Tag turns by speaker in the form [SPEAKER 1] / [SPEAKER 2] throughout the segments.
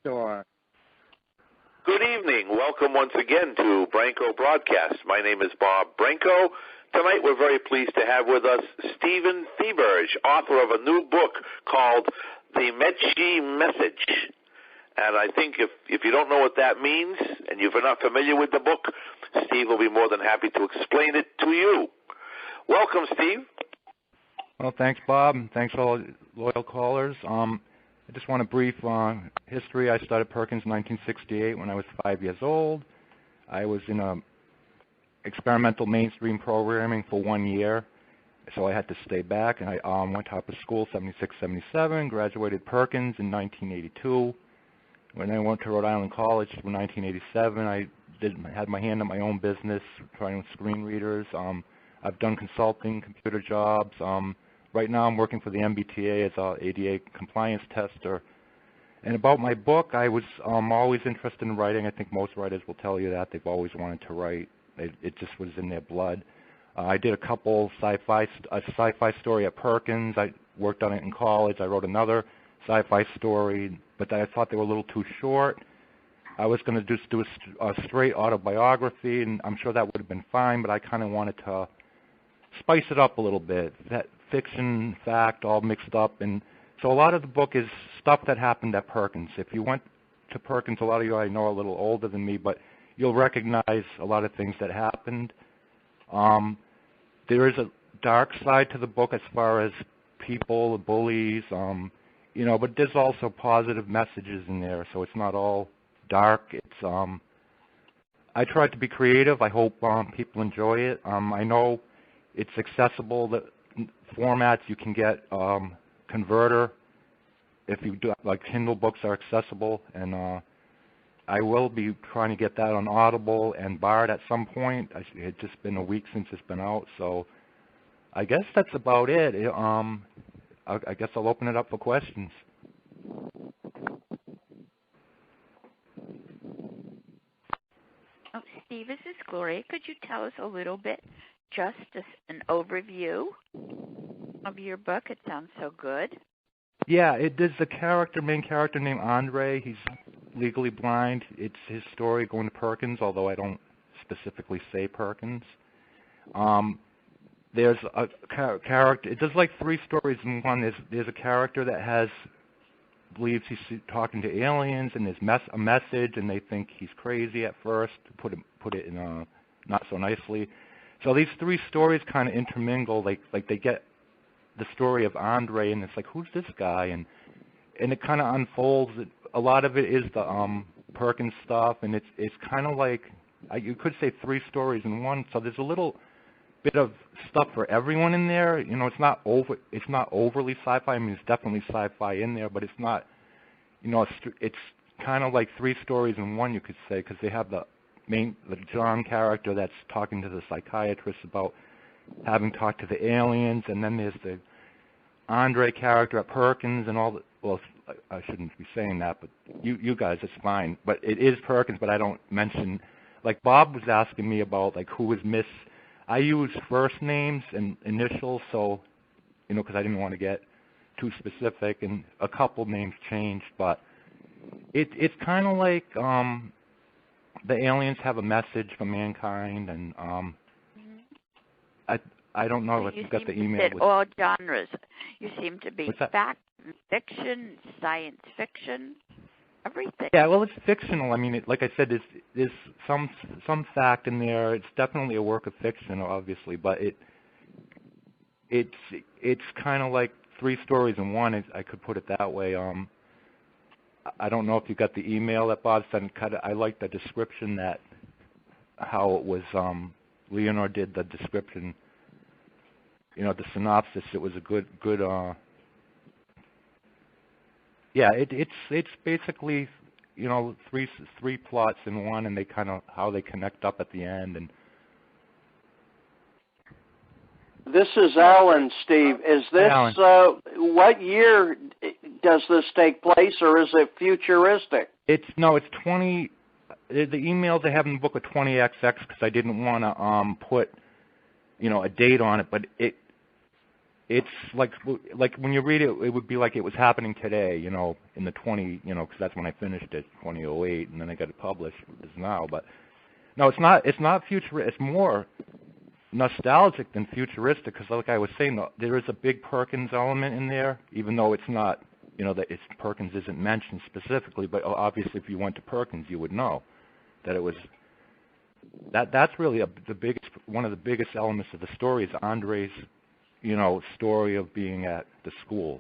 [SPEAKER 1] bookstore.
[SPEAKER 2] Good evening. Welcome once again to Branco Broadcast. My name is Bob Branco. Tonight we're very pleased to have with us Stephen Theberge, author of a new book called The Medshi Message. And I think if you don't know what that means and you're not familiar with the book, Steve will be more than happy to explain it to you. Welcome, Steve.
[SPEAKER 3] Well, thanks, Bob, and thanks all loyal callers. I just want a brief history. I started Perkins in 1968 when I was 5 years old. I was in a experimental mainstream programming for 1 year, so I had to stay back, and I went to upper school 76, 77, graduated Perkins in 1982. When I went to Rhode Island College in 1987, I had my hand in my own business, trying with screen readers. I've done consulting, computer jobs. Right now I'm working for the MBTA as an ADA compliance tester. And about my book, I was always interested in writing. I think most writers will tell you that. They've always wanted to write. It just was in their blood. I did a couple sci-fi story at Perkins. I worked on it in college. I wrote another sci-fi story, but I thought they were a little too short. I was going to just do a straight autobiography, and I'm sure that would have been fine, but I kind of wanted to spice it up a little bit. That fiction, fact, all mixed up. And so a lot of the book is stuff that happened at Perkins. If you went to Perkins, a lot of you I know are a little older than me, but you'll recognize a lot of things that happened. There is a dark side to the book as far as people, the bullies, but there's also positive messages in there, so it's not all dark. It's I tried to be creative. I hope people enjoy it. I know it's accessible. The formats you can get Converter if you do, like Kindle books are accessible, and I will be trying to get that on Audible and Bard at some point. It's just been a week since it's been out, so I guess that's about it. I guess I'll open it up for questions.
[SPEAKER 4] Oh, Steve, this is Gloria. Could you tell us a little bit, just an overview of your book? It sounds so good.
[SPEAKER 3] Yeah, there's a main character named Andre. He's legally blind. It's his story going to Perkins, although I don't specifically say Perkins. There's a character. It does like three stories in one. There's a character that believes he's talking to aliens, and there's a message, and they think he's crazy at first. Put it in not so nicely. So these three stories kind of intermingle. Like they get the story of Andre, and it's like, who's this guy? And it kind of unfolds. A lot of it is the Perkins stuff, and it's kind of like you could say three stories in one. So there's a little bit of stuff for everyone in there. It's not overly sci-fi. I mean, it's definitely sci-fi in there, but it's not. It's kind of like three stories in one, you could say, because they have the John character that's talking to the psychiatrist about having talked to the aliens, and then there's the Andre character at Perkins and all the. Well, I shouldn't be saying that, but you guys, it's fine. But it is Perkins, but I don't mention. Like Bob was asking me about like who was Miss. I use first names and initials, so because I didn't want to get too specific, and a couple names changed, but it's kind of like the aliens have a message for mankind, and I don't know if you've got the email.
[SPEAKER 4] You said all genres. You seem to be fact, fiction, science fiction, everything.
[SPEAKER 3] Yeah, well, it's fictional. I mean, like I said, there's some fact in there. It's definitely a work of fiction, obviously, but it's kind of like three stories in one. I could put it that way. I don't know if you got the email that Bob sent. I like the description how it was. Leonard did the description. The synopsis. It was a good. Yeah, it's basically three plots in one, and they kind of how they connect up at the end. And
[SPEAKER 1] this is Alan, Steve. Is this what year does this take place, or is it futuristic?
[SPEAKER 3] It's 20. The emails I have in the book are 20XX because I didn't want to put a date on it, but it's like when you read it, it would be like it was happening today, in the because that's when I finished it, 2008, and then I got it published as now. But no, it's not futuristic. It's more nostalgic than futuristic because, like I was saying, there is a big Perkins element in there, even though it's not, that Perkins isn't mentioned specifically. But obviously, if you went to Perkins, you would know that it was. That's really one of the biggest elements of the story is Andre's, story of being at the school.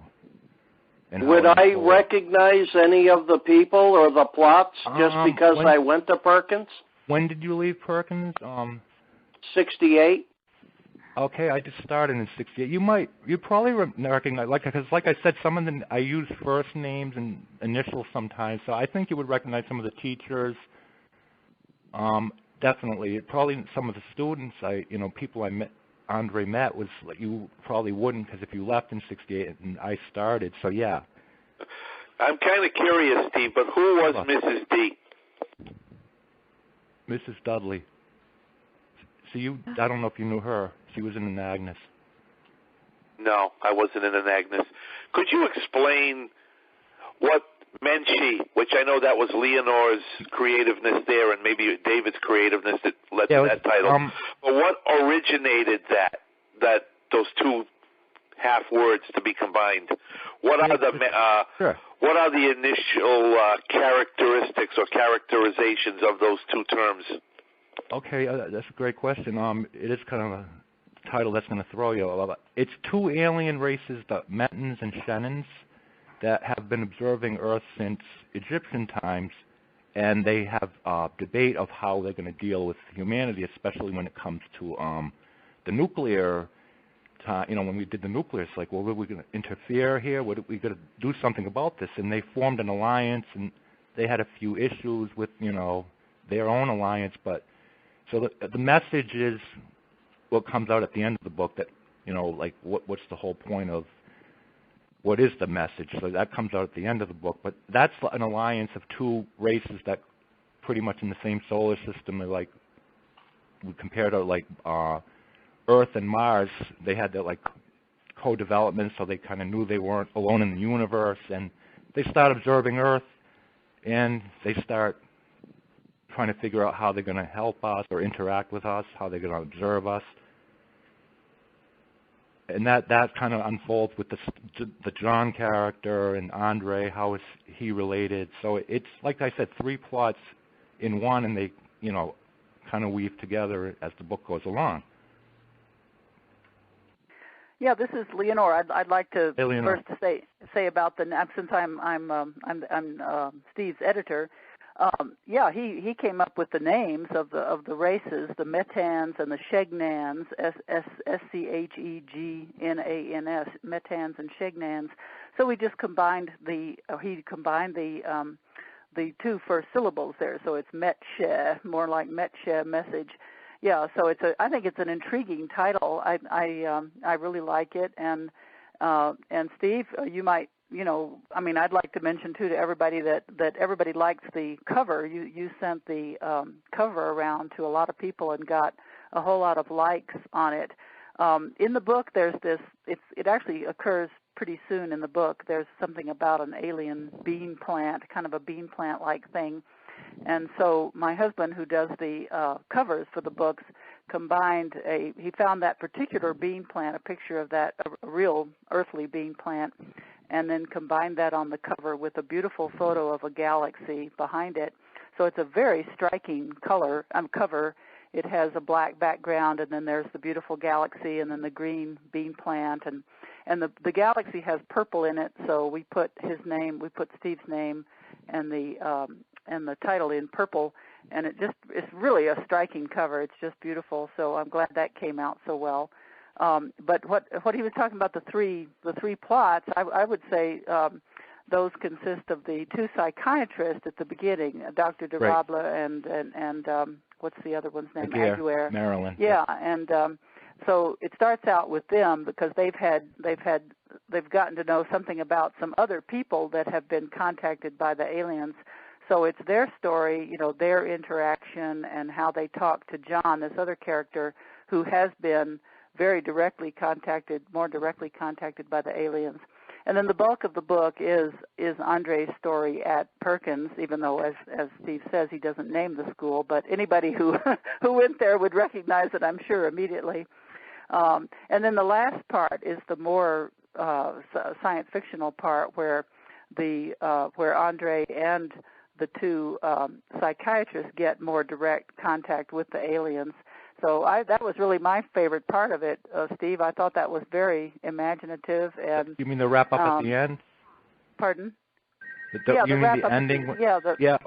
[SPEAKER 3] And
[SPEAKER 1] would I recognize any of the people or the plots just because I went to Perkins?
[SPEAKER 3] When did you leave Perkins?
[SPEAKER 1] 68.
[SPEAKER 3] Okay, I just started in 68. You probably recognize, because like I said, some of I use first names and initials sometimes, so I think you would recognize some of the teachers. Definitely, probably some of the students. People I met, Andre met, was you probably wouldn't, because if you left in 68 and I started, so yeah.
[SPEAKER 2] I'm kind of curious, Steve, but who was Mrs. D?
[SPEAKER 3] Mrs. Dudley. So I don't know if you knew her. She was in an Agnes.
[SPEAKER 2] No, I wasn't in an Agnes. Could you explain what Menchie, which I know that was Leonore's creativeness there, and maybe David's creativeness that led to that title. But what originated that those two half words to be combined? What are the initial characteristics or characterizations of those two terms?
[SPEAKER 3] Okay, that's a great question. It is kind of a title that's going to throw you. It's two alien races, the Metans and Shennons, that have been observing Earth since Egyptian times, and they have a debate of how they're going to deal with humanity, especially when it comes to the nuclear time. When we did the nuclear, it's like, well, were we going to interfere here? Were we going to do something about this? And they formed an alliance, and they had a few issues with, their own alliance. But so the message is what comes out at the end of the book, that, what's the whole point of what is the message? So that comes out at the end of the book. But that's an alliance of two races that pretty much in the same solar system. They're like, we compare to Earth and Mars. They had their co-development, so they kind of knew they weren't alone in the universe. And they start observing Earth, and they start trying to figure out how they're going to help us or interact with us, how they're going to observe us. And that kind of unfolds with the John character and Andre, how is he related. So it's, like I said, three plots in one, and they, kind of weave together as the book goes along.
[SPEAKER 5] Yeah, this is Leonore. I'd like to first say about since I'm Steve's editor. He came up with the names of the races, the Metans and the Schegnans, Schegnans, Metans and Schegnans. So we just combined the two first syllables there. So it's Metshe, more like Metshe, message. Yeah, so I think it's an intriguing title. I really like it, and Steve, you might. I'd like to mention, too, to everybody that everybody likes the cover. You sent the cover around to a lot of people and got a whole lot of likes on it. In the book, there's this, it actually occurs pretty soon in the book. There's something about an alien bean plant, kind of a bean plant-like thing. And so my husband, who does the covers for the books, he found that particular bean plant, a picture of that, a real earthly bean plant, and then combined that on the cover with a beautiful photo of a galaxy behind it. So it's a very striking cover. It has a black background, and then there's the beautiful galaxy, and then the green bean plant, and the galaxy has purple in it. So we put Steve's name, and the title in purple, and it's really a striking cover. It's just beautiful. So I'm glad that came out so well. But what he was talking about, the three plots, I would say those consist of the two psychiatrists at the beginning, Dr. DeRabla and what's the other one's name? Aguirre.
[SPEAKER 3] Marilyn.
[SPEAKER 5] Yeah, and so it starts out with them because they've gotten to know something about some other people that have been contacted by the aliens. So it's their story, their interaction and how they talk to John, this other character who has been very directly contacted, more directly contacted by the aliens. And then the bulk of the book is Andre's story at Perkins, even though, as Steve says, he doesn't name the school, but anybody who went there would recognize it, I'm sure, immediately. And then the last part is the more science fictional part where Andre and the two psychiatrists get more direct contact with the aliens. So that was really my favorite part of it, Steve. I thought that was very imaginative. And
[SPEAKER 3] you mean the wrap up at the end?
[SPEAKER 5] Pardon?
[SPEAKER 3] You mean the ending?
[SPEAKER 5] The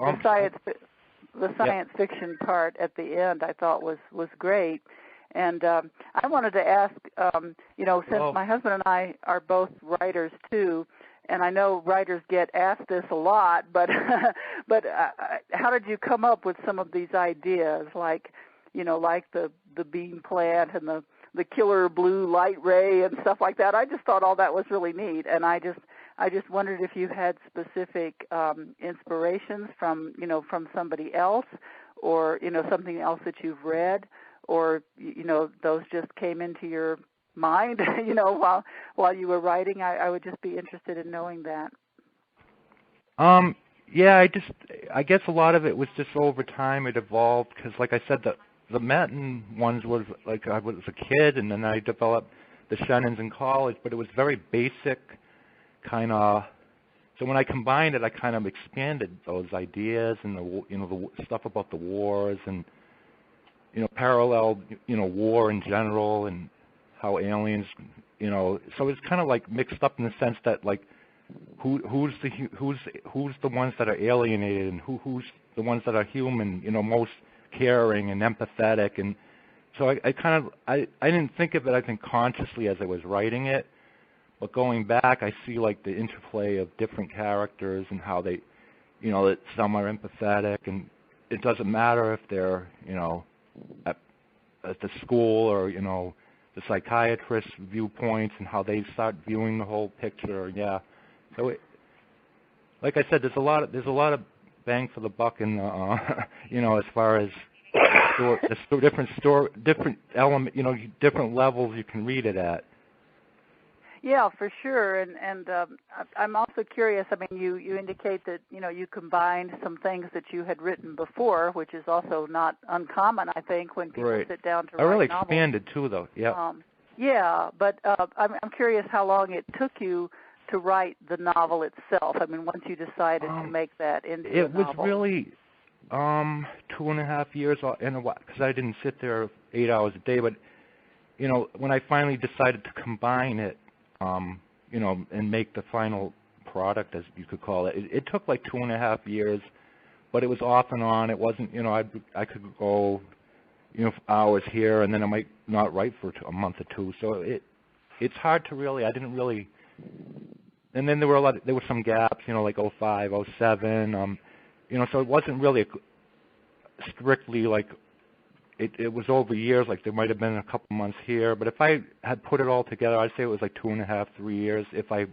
[SPEAKER 5] science fiction part at the end I thought was great. And I wanted to ask, since my husband and I are both writers too, and I know writers get asked this a lot, but how did you come up with some of these ideas, like the bean plant and the killer blue light ray and stuff like that? I just thought all that was really neat, and I just wondered if you had specific inspirations from somebody else, or something else that you've read, or those just came into your mind while you were writing. I would just be interested in knowing that.
[SPEAKER 3] I guess a lot of it was just over time it evolved, because like I said, the Matin ones was like I was a kid, and then I developed the Shannons in college, but it was very basic kind of. So when I combined it, I kind of expanded those ideas and the stuff about the wars and paralleled war in general and how aliens so it's kind of like mixed up in the sense that like who's the ones that are alienated and who's the ones that are human, most caring and empathetic. And so I didn't think of it, I think, consciously as I was writing it, but going back I see like the interplay of different characters and how they that some are empathetic, and it doesn't matter if they're at the school or the psychiatrist's viewpoints and how they start viewing the whole picture. So like I said, there's a lot of bang for the buck in the as far as different element, different levels you can read it at.
[SPEAKER 5] Yeah, for sure. And I'm also curious. I mean, you indicate that you combined some things that you had written before, which is also not uncommon, I think, when people sit down to write novels.
[SPEAKER 3] I really expanded too, though. Yeah.
[SPEAKER 5] But I'm curious how long it took you to write the novel itself. I mean, once you decided to make that into a novel. It
[SPEAKER 3] was really 2.5 years in a while, because I didn't sit there 8 hours a day. But when I finally decided to combine it, and make the final product, as you could call it. It took like 2.5 years, but it was off and on. It wasn't, I could go, hours here, and then I might not write for a month or two. So it's hard to really. I didn't really. And then there were some gaps, like 05, 07. So it wasn't really strictly like. It was over years, like there might have been a couple months here, but if I had put it all together, I'd say it was like 2.5, 3 years if I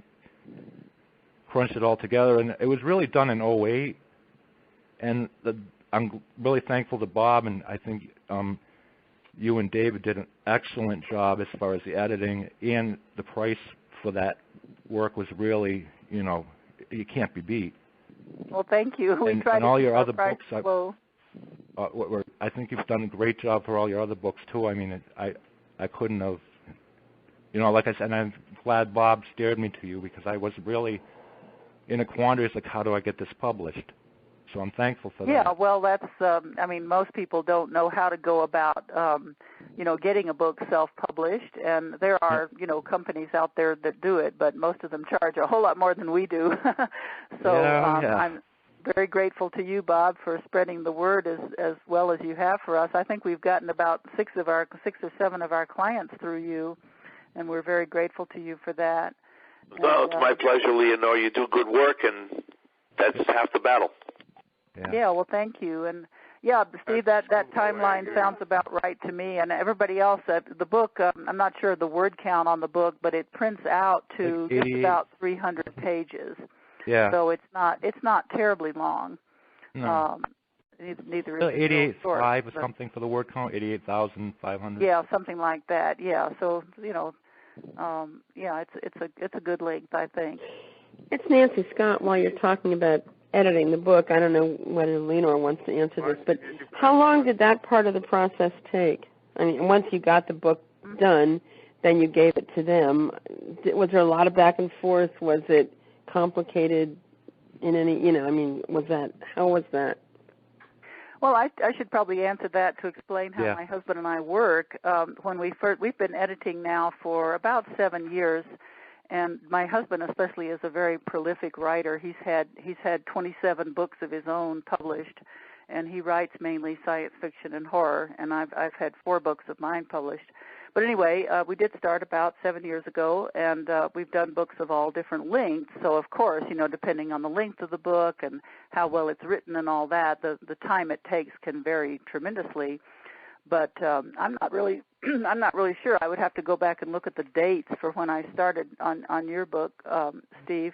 [SPEAKER 3] crunched it all together. And it was really done in 08, and I'm really thankful to Bob, and I think you and David did an excellent job as far as the editing, and the price for that work was really, you can't be beat.
[SPEAKER 5] Well, thank you. We tried
[SPEAKER 3] and all
[SPEAKER 5] to
[SPEAKER 3] your other books.
[SPEAKER 5] I
[SPEAKER 3] think you've done a great job for all your other books too. I mean, I couldn't have, like I said, and I'm glad Bob steered me to you, because I was really in a quandary. It's like, how do I get this published? So I'm thankful for that.
[SPEAKER 5] Yeah, well, that's. I mean, most people don't know how to go about, getting a book self-published, and there are, companies out there that do it, but most of them charge a whole lot more than we do. So I'm very grateful to you, Bob, for spreading the word as well as you have for us. I think we've gotten about 6 or 7 of our clients through you, and we're very grateful to you for that.
[SPEAKER 2] Well, it's my pleasure, Leonore. You do good work, and that's half the battle.
[SPEAKER 5] Yeah, well, thank you. And Steve, that timeline sounds about right to me. And everybody else, the book, I'm not sure the word count on the book, but it prints out to just about 300 pages.
[SPEAKER 3] Yeah.
[SPEAKER 5] So it's not terribly long.
[SPEAKER 3] No.
[SPEAKER 5] neither is
[SPEAKER 3] 88.5 or something for the word count. 88,500.
[SPEAKER 5] Yeah, something like that. Yeah. So it's a good length, I think.
[SPEAKER 6] It's Nancy Scott. While you're talking about editing the book, I don't know whether Lenore wants to answer this, but how long did that part of the process take? I mean, once you got the book done, then you gave it to them. Was there a lot of back and forth? Was it complicated in any, how was that?
[SPEAKER 5] Well, I should probably answer that to explain how my husband and I work. When we've been editing now for about 7 years, and my husband especially is a very prolific writer. He's had 27 books of his own published, and he writes mainly science fiction and horror, and I've had 4 books of mine published. But anyway, we did start about 7 years ago, and we've done books of all different lengths. So, of course, depending on the length of the book and how well it's written and all that, the time it takes can vary tremendously. But I'm not really sure. I would have to go back and look at the dates for when I started on your book, Steve.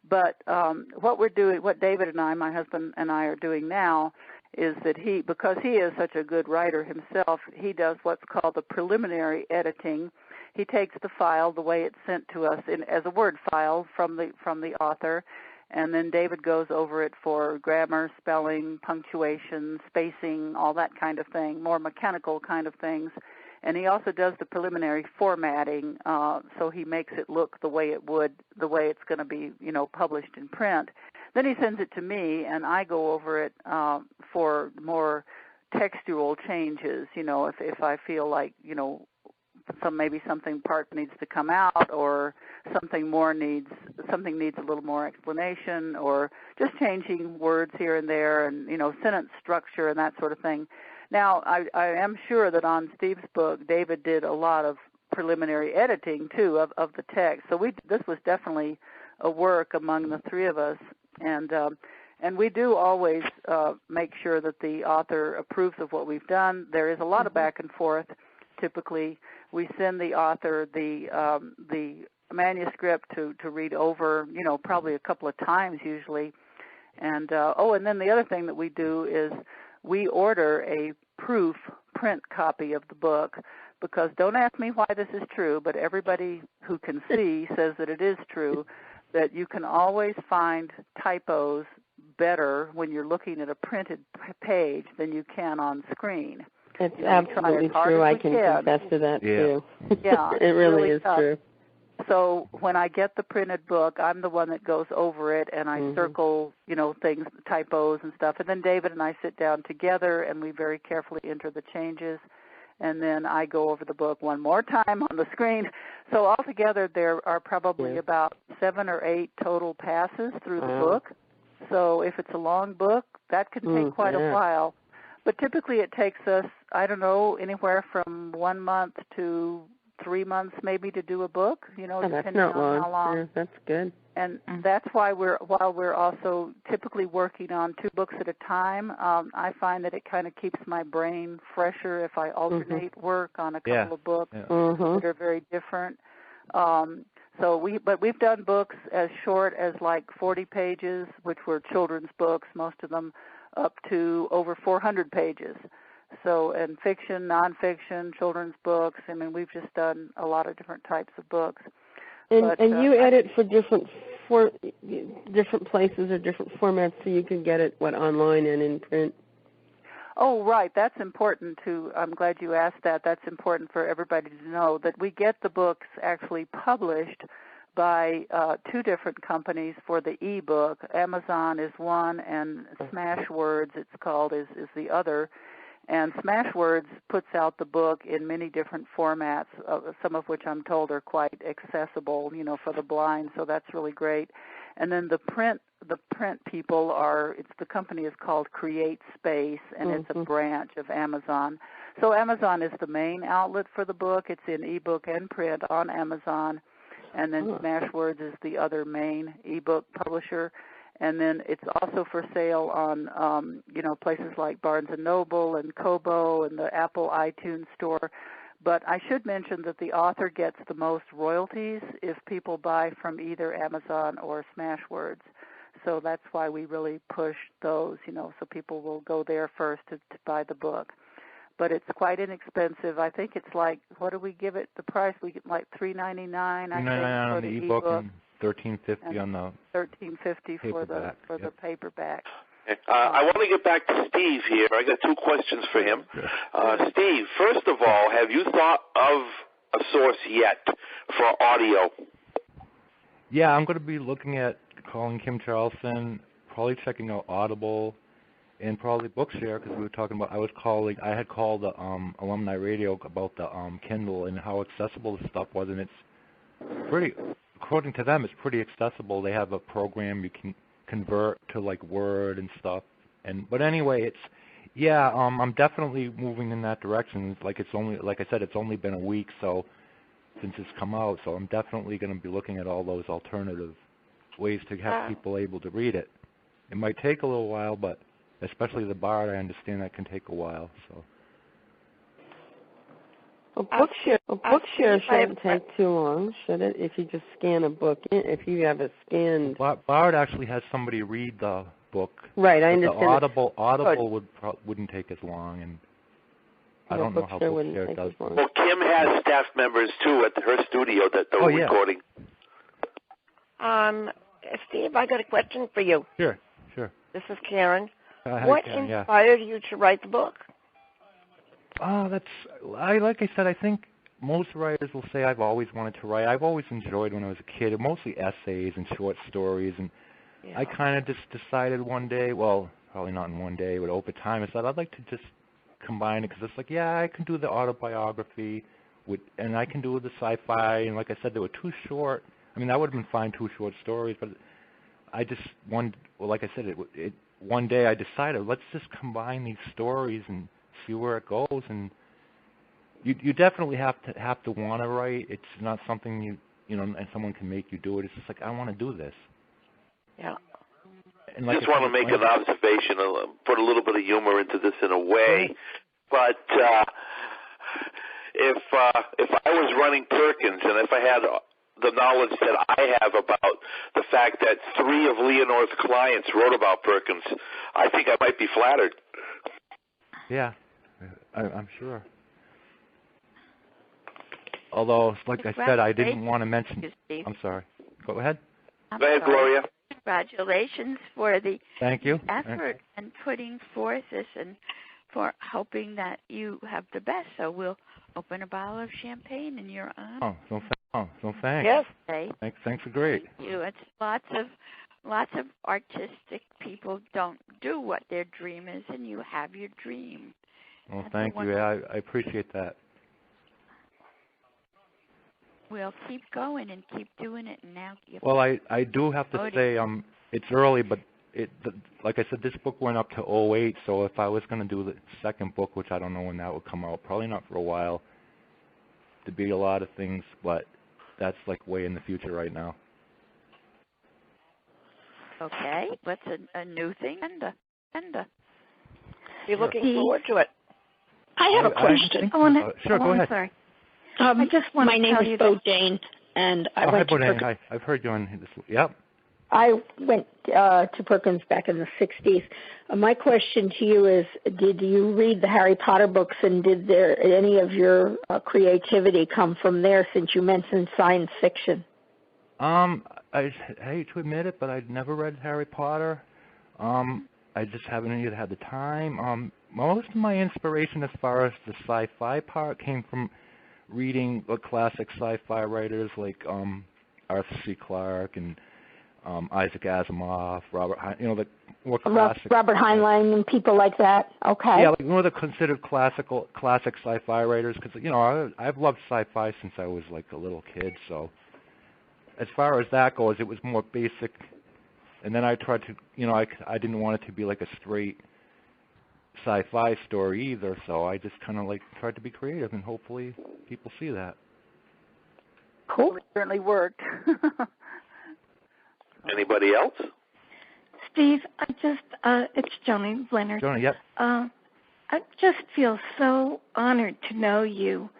[SPEAKER 5] But what David and I, my husband and I, are doing now is that because he is such a good writer himself, he does what's called the preliminary editing. He takes the file the way it's sent to us as a Word file from the author, and then David goes over it for grammar, spelling, punctuation, spacing, all that kind of thing, more mechanical kind of things. And he also does the preliminary formatting, so he makes it look the way it's going to be, published in print. Then he sends it to me, and I go over it for more textual changes. If I feel like maybe something part needs to come out, or something needs a little more explanation, or just changing words here and there, and sentence structure and that sort of thing. Now, I am sure that on Steve's book, David did a lot of preliminary editing, too, of the text. So this was definitely a work among the three of us. And we do always make sure that the author approves of what we've done. There is a lot of back and forth. Typically, we send the author the manuscript to read over, probably a couple of times usually. And then the other thing that we do is we order a proof print copy of the book, because don't ask me why this is true, but everybody who can see says that it is true, that you can always find typos better when you're looking at a printed page than you can on screen.
[SPEAKER 6] It's absolutely true. I can confess to that, too.
[SPEAKER 5] Yeah.
[SPEAKER 6] It really is true.
[SPEAKER 5] So when I get the printed book, I'm the one that goes over it, and I circle, things, typos and stuff. And then David and I sit down together, and we very carefully enter the changes. And then I go over the book one more time on the screen. So altogether, there are probably about 7 or 8 total passes through the book. So if it's a long book, that can take quite a while. But typically it takes us, I don't know, anywhere from 1 month to 3 months maybe to do a book, depending on how long.
[SPEAKER 6] Yeah, that's good.
[SPEAKER 5] And that's why while we're also typically working on 2 books at a time, I find that it kind of keeps my brain fresher if I alternate work on a couple of books that are very different. But we've done books as short as like 40 pages, which were children's books, most of them, up to over 400 pages. So, and fiction, nonfiction, children's books. I mean, we've just done a lot of different types of books.
[SPEAKER 6] And you edit for different places or different formats, so you can get it online and in print.
[SPEAKER 5] Oh, right. That's important too. I'm glad you asked that. That's important for everybody to know, that we get the books actually published by 2 different companies for the e-book. Amazon is one, and Smashwords, it's called, is the other. And Smashwords puts out the book in many different formats, some of which I'm told are quite accessible, for the blind. So that's really great. And then the print people the company is called Create Space, and it's a branch of Amazon. So Amazon is the main outlet for the book. It's in ebook and print on Amazon. And then Smashwords is the other main ebook publisher. And then it's also for sale on, places like Barnes & Noble and Kobo and the Apple iTunes store. But I should mention that the author gets the most royalties if people buy from either Amazon or Smashwords. so that's why we really push those, so people will go there first to buy the book. But it's quite inexpensive. I think it's like, what do we give it the price? We get like $3.99, I think, for the ebook,
[SPEAKER 3] and $13.50 on the
[SPEAKER 5] $13.50 for the paperback.
[SPEAKER 2] I want to get back to Steve here. I got two questions for him. Steve, first of all, have you thought of a source yet for audio?
[SPEAKER 3] Yeah, I'm going to be looking at calling Kim Charleston, probably checking out Audible, and probably Bookshare, because we were talking about, I had called the Alumni Radio about the Kindle and how accessible the stuff was, and it's pretty, according to them, it's pretty accessible. They have a program you can convert to like Word and stuff, but anyway, I'm definitely moving in that direction. Like I said, it's only been a week since it's come out, so I'm definitely going to be looking at all those alternative ways to have people able to read it. It might take a little while, but especially the Bard, I understand that can take a while. So.
[SPEAKER 6] Bookshare shouldn't take too long, should it? If you just scan a book, if you have a scanned.
[SPEAKER 3] Bard actually has somebody read the book.
[SPEAKER 6] Right, I understand.
[SPEAKER 3] The Audible wouldn't take as long, and I don't know how Bookshare does.
[SPEAKER 2] Well, Kim has staff members too at her studio that they're recording.
[SPEAKER 7] Steve, I got a question for you.
[SPEAKER 3] Sure.
[SPEAKER 7] This is Karen.
[SPEAKER 3] What
[SPEAKER 7] inspired you to write the book?
[SPEAKER 3] Like I said, I think most writers will say I've always wanted to write. I've always enjoyed when I was a kid, mostly essays and short stories, and I kind of just decided one day, well, probably not in one day, but over time, I said I'd like to just combine it, because it's like, I can do the autobiography, and I can do the sci-fi, and like I said, they were too short. I mean, that would have been fine, 2 short stories, but like I said, one day I decided, let's just combine these stories and see where it goes. And you definitely have to want to write. It's not something and someone can make you do it. It's just like, I want to do this.
[SPEAKER 7] Yeah.
[SPEAKER 3] And like
[SPEAKER 2] just want to make an observation, put a little bit of humor into this in a way. But if I was running Perkins, and if I had the knowledge that I have about the fact that 3 of Leonore's clients wrote about Perkins, I think I might be flattered.
[SPEAKER 3] Yeah, I'm sure. Although, like I said, I didn't want to mention. I'm sorry. Go ahead.
[SPEAKER 2] Go ahead, Gloria.
[SPEAKER 4] Congratulations for the
[SPEAKER 3] Thank you.
[SPEAKER 4] effort and putting forth this, and for hoping that you have the best. So we'll open a bottle of champagne in your honor.
[SPEAKER 3] So thanks.
[SPEAKER 7] Yes.
[SPEAKER 3] Thanks are great.
[SPEAKER 4] Thank you. It's lots of artistic people don't do what their dream is, and you have your dream.
[SPEAKER 3] Well, thank you. I appreciate that.
[SPEAKER 4] We'll keep going and keep doing it. And now,
[SPEAKER 3] well, I do have to say, it's early, but like I said, this book went up to 2008. So if I was going to do the second book, which I don't know when that would come out, probably not for a while. There'd be a lot of things, but that's like way in the future right now.
[SPEAKER 4] Okay, what's a new thing? Enda.
[SPEAKER 7] You're looking forward to it.
[SPEAKER 8] I have a question.
[SPEAKER 3] Sure, go ahead.
[SPEAKER 8] Sorry. I just want
[SPEAKER 7] my name is Bodine, and I went to Perkins.
[SPEAKER 3] Hi, I've heard you on this. Yep.
[SPEAKER 8] I went to Perkins back in the 60s. My question to you is, did you read the Harry Potter books, and did any of your creativity come from there, since you mentioned science fiction?
[SPEAKER 3] I hate to admit it, but I'd never read Harry Potter. I just haven't either had the time. Most of my inspiration as far as the sci-fi part came from reading the classic sci-fi writers like Arthur C. Clarke and Isaac Asimov, Robert, the more classic.
[SPEAKER 8] Robert Heinlein and people like that. Okay.
[SPEAKER 3] Yeah, like more the considered classic sci-fi writers, because I've loved sci-fi since I was like a little kid. So as far as that goes, it was more basic. And then I tried to, I didn't want it to be like a straight sci-fi story either. So I just kind of like tried to be creative, and hopefully people see that.
[SPEAKER 5] Cool. It certainly worked.
[SPEAKER 2] Anybody else?
[SPEAKER 8] Steve, it's Joni Leonard.
[SPEAKER 3] Joni, yep.
[SPEAKER 8] I just feel so honored to know you,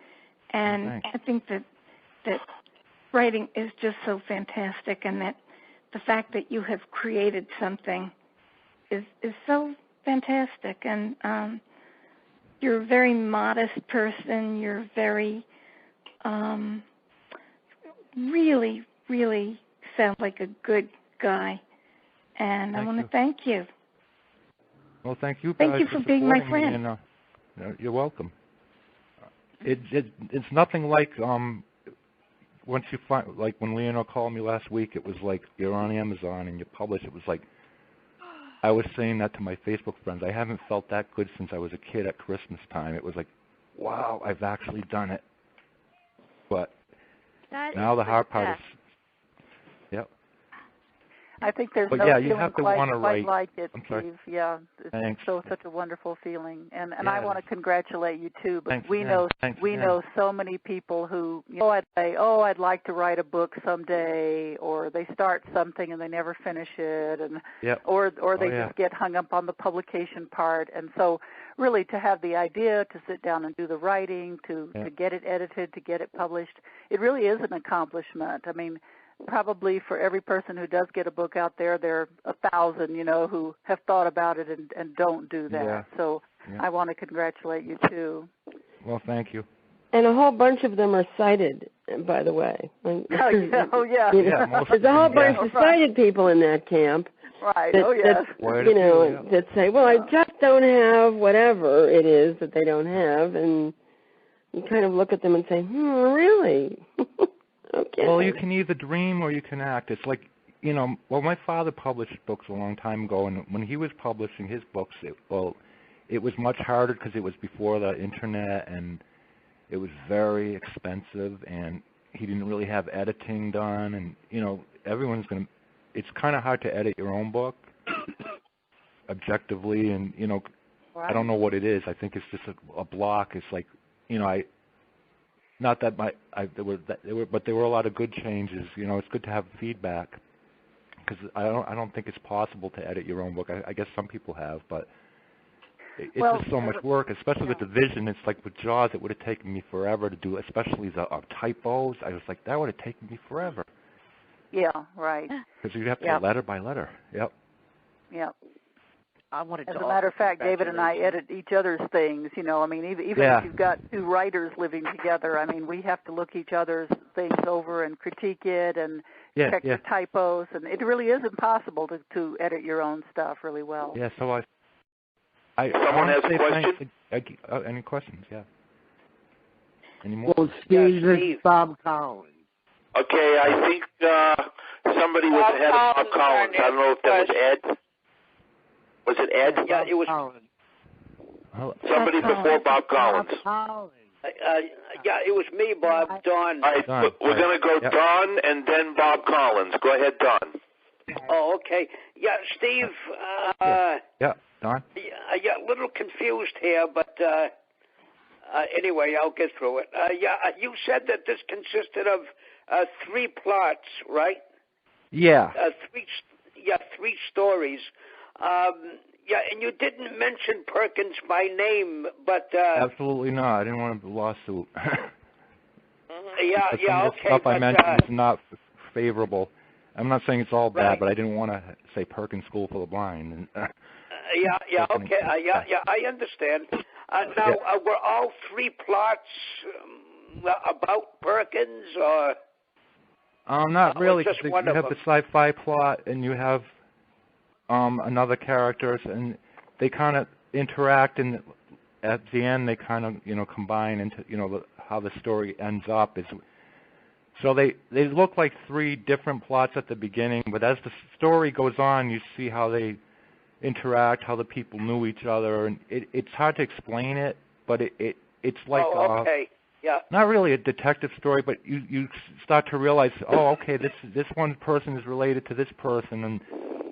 [SPEAKER 8] and
[SPEAKER 3] thanks.
[SPEAKER 8] I think that writing is just so fantastic, and that
[SPEAKER 9] the fact that you have created something is so fantastic. And you're a very modest person. You're very, really, really sound like a good guy. And I want to thank you.
[SPEAKER 3] Well, thank you.
[SPEAKER 9] Thank you for being my friend.
[SPEAKER 3] And, you're welcome. It's nothing like once you find, like when Leonor called me last week, it was like you're on Amazon and you publish. It was like I was saying that to my Facebook friends. I haven't felt that good since I was a kid at Christmas time. It was like, wow, I've actually done it. But now the hard part is, yep.
[SPEAKER 5] I think there's
[SPEAKER 3] but
[SPEAKER 5] no
[SPEAKER 3] yeah,
[SPEAKER 5] feeling
[SPEAKER 3] you have to
[SPEAKER 5] quite
[SPEAKER 3] write.
[SPEAKER 5] like it,
[SPEAKER 3] I'm sorry.
[SPEAKER 5] Steve. Yeah, it's
[SPEAKER 3] Thanks.
[SPEAKER 5] such a wonderful feeling, and
[SPEAKER 3] yeah,
[SPEAKER 5] I want to congratulate you too. But
[SPEAKER 3] Thanks
[SPEAKER 5] we
[SPEAKER 3] again.
[SPEAKER 5] know so many people who I'd say, I'd like to write a book someday, or they start something and they never finish it, and or they just get hung up on the publication part. And so, really, to have the idea to sit down and do the writing, to get it edited, to get it published, it really is an accomplishment. I mean, probably for every person who does get a book out there, there are 1,000, who have thought about it and don't do that.
[SPEAKER 3] Yeah.
[SPEAKER 5] So I want to congratulate you, too.
[SPEAKER 3] Well, thank you.
[SPEAKER 6] And a whole bunch of them are cited, by the way.
[SPEAKER 5] Yeah.
[SPEAKER 6] There's a whole bunch of cited people in that camp.
[SPEAKER 5] Right.
[SPEAKER 6] That, that say, well, I just don't have whatever it is that they don't have. And you kind of look at them and say, really? Okay.
[SPEAKER 3] Well, you can either dream or you can act. It's like, my father published books a long time ago, and when he was publishing his books, it was much harder because it was before the internet, and it was very expensive, and he didn't really have editing done, and, it's kind of hard to edit your own book objectively, and, I don't know what it is. I think it's just a block. It's like, not that but there were a lot of good changes. It's good to have feedback because I don't think it's possible to edit your own book. I guess some people have, but it's just so much work, especially with the vision. It's like with Jaws, it would have taken me forever to do, especially the typos. I was like, that would have taken me forever.
[SPEAKER 5] Yeah, right.
[SPEAKER 3] Because you'd have to go letter by letter. Yep.
[SPEAKER 5] Yep.
[SPEAKER 7] As
[SPEAKER 5] a matter of fact, David and I edit each other's things. Even if you've got two writers living together, we have to look each other's things over and critique it and check the typos. And it really is impossible to edit your own stuff really well.
[SPEAKER 3] Yeah. So
[SPEAKER 2] someone has a question.
[SPEAKER 3] Any questions? Yeah. Any more?
[SPEAKER 10] Well, Steve, this is Bob Collins.
[SPEAKER 2] Okay, I think somebody was ahead of Bob Collins. I don't know if that was Ed. Was it Ed?
[SPEAKER 10] Yeah, it was
[SPEAKER 2] somebody before Bob Collins.
[SPEAKER 10] It was me, Bob. Don.
[SPEAKER 2] All right,
[SPEAKER 3] Don.
[SPEAKER 2] We're going to go Don and then Bob Collins. Go ahead, Don.
[SPEAKER 10] Oh, okay. Yeah, Steve.
[SPEAKER 3] Don.
[SPEAKER 10] I got a little confused here, but anyway, I'll get through it. You said that this consisted of 3 plots, right?
[SPEAKER 3] Yeah.
[SPEAKER 10] Three stories. And you didn't mention Perkins by name, but
[SPEAKER 3] absolutely not. I didn't want a lawsuit.
[SPEAKER 10] Okay.
[SPEAKER 3] Stuff I mentioned is not favorable. I'm not saying it's all bad, but I didn't want to say Perkins School for the Blind.
[SPEAKER 10] Okay. I understand. Now, were all 3 plots about Perkins, or?
[SPEAKER 3] Not really, because you have the sci-fi plot, and you have another characters, and they kind of interact, and at the end they kind of combine into how the story ends up. So they look like 3 different plots at the beginning, but as the story goes on, you see how they interact, how the people knew each other, and it's hard to explain it, but it's like not really a detective story, but you start to realize, this one person is related to this person, and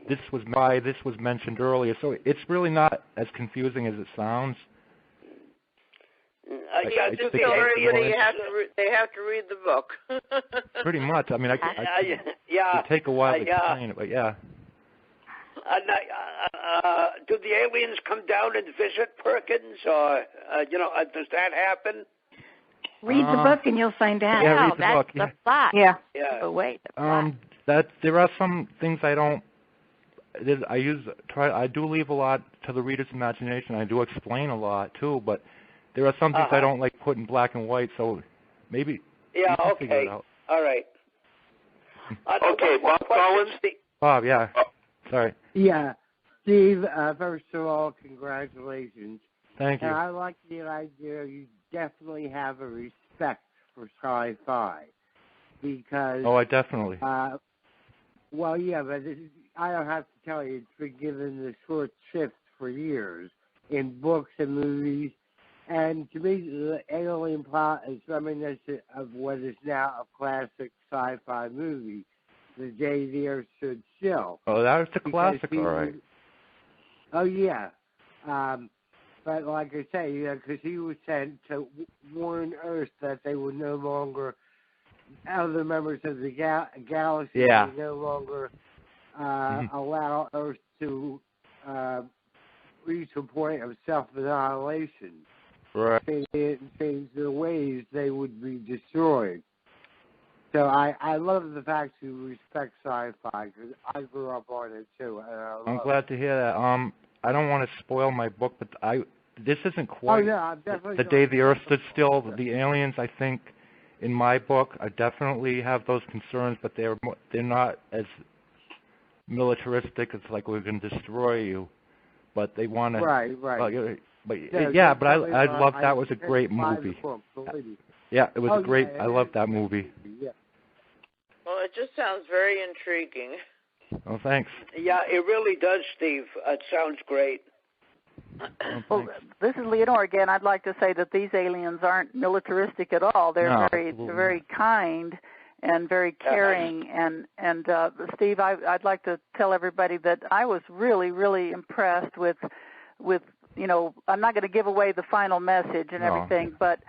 [SPEAKER 3] this was mentioned earlier. So it's really not as confusing as it sounds.
[SPEAKER 7] They have to read the book.
[SPEAKER 3] Pretty much. It take a while to explain it, but yeah.
[SPEAKER 10] Do the aliens come down and visit Perkins, or does that happen?
[SPEAKER 9] Read the book and you'll find out.
[SPEAKER 3] Yeah, read the book.
[SPEAKER 4] That's the plot.
[SPEAKER 9] Yeah.
[SPEAKER 4] Oh, wait, the plot.
[SPEAKER 3] there are some things I don't. I do leave a lot to the reader's imagination. I do explain a lot too, but there are some things I don't like put in black and white. So maybe you can figure it out.
[SPEAKER 10] All right.
[SPEAKER 2] Okay, Bob Collins.
[SPEAKER 3] Bob, yeah. Sorry.
[SPEAKER 11] Yeah, Steve. First of all, congratulations.
[SPEAKER 3] Thank you.
[SPEAKER 11] And I like the idea. You definitely have a respect for sci-fi because.
[SPEAKER 3] Oh, I definitely.
[SPEAKER 11] Well, yeah, but I don't have to tell you, it's been given the short shift for years in books and movies. And to me, the alien plot is reminiscent of what is now a classic sci-fi movie, The Day the Earth Stood Still.
[SPEAKER 3] Oh, that was a classic, all right.
[SPEAKER 11] Oh, yeah. But like I say, because he was sent to warn Earth that they would no longer, other members of the galaxy would no longer allow Earth to reach a point of self-annihilation.
[SPEAKER 3] Right.
[SPEAKER 11] Change their ways, they would be destroyed. So I love the fact you respect sci-fi because I grew up on it too. And
[SPEAKER 3] I'm glad to hear that. I don't want to spoil my book, but this isn't quite The Day the Earth Stood Still. The aliens, I think, in my book, I definitely have those concerns, but they're not as militaristic. It's like we're going to destroy you, but they want to. Right. But I love that. Was a great movie. Yeah, it was great. I love that movie.
[SPEAKER 11] Yeah.
[SPEAKER 7] Well, it just sounds very intriguing.
[SPEAKER 3] Oh, thanks.
[SPEAKER 10] Yeah, it really does, Steve. It sounds great.
[SPEAKER 5] Well, this is Leonore again. I'd like to say that these aliens aren't militaristic at all. They're very kind and very caring. And Steve, I'd like to tell everybody that I was really, really impressed with I'm not going to give away the final message and everything, but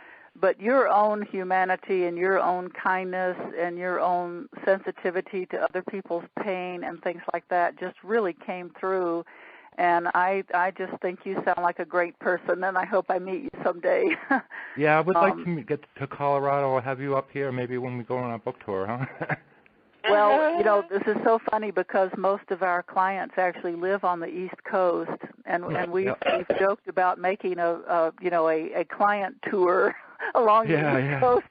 [SPEAKER 5] your own humanity and your own kindness and your own sensitivity to other people's pain and things like that just really came through. And I just think you sound like a great person, and I hope I meet you someday.
[SPEAKER 3] Yeah, I would like to get to Colorado or have you up here maybe when we go on our book tour, huh?
[SPEAKER 5] Well, this is so funny because most of our clients actually live on the East Coast, and we've joked about making a client tour along the East Coast,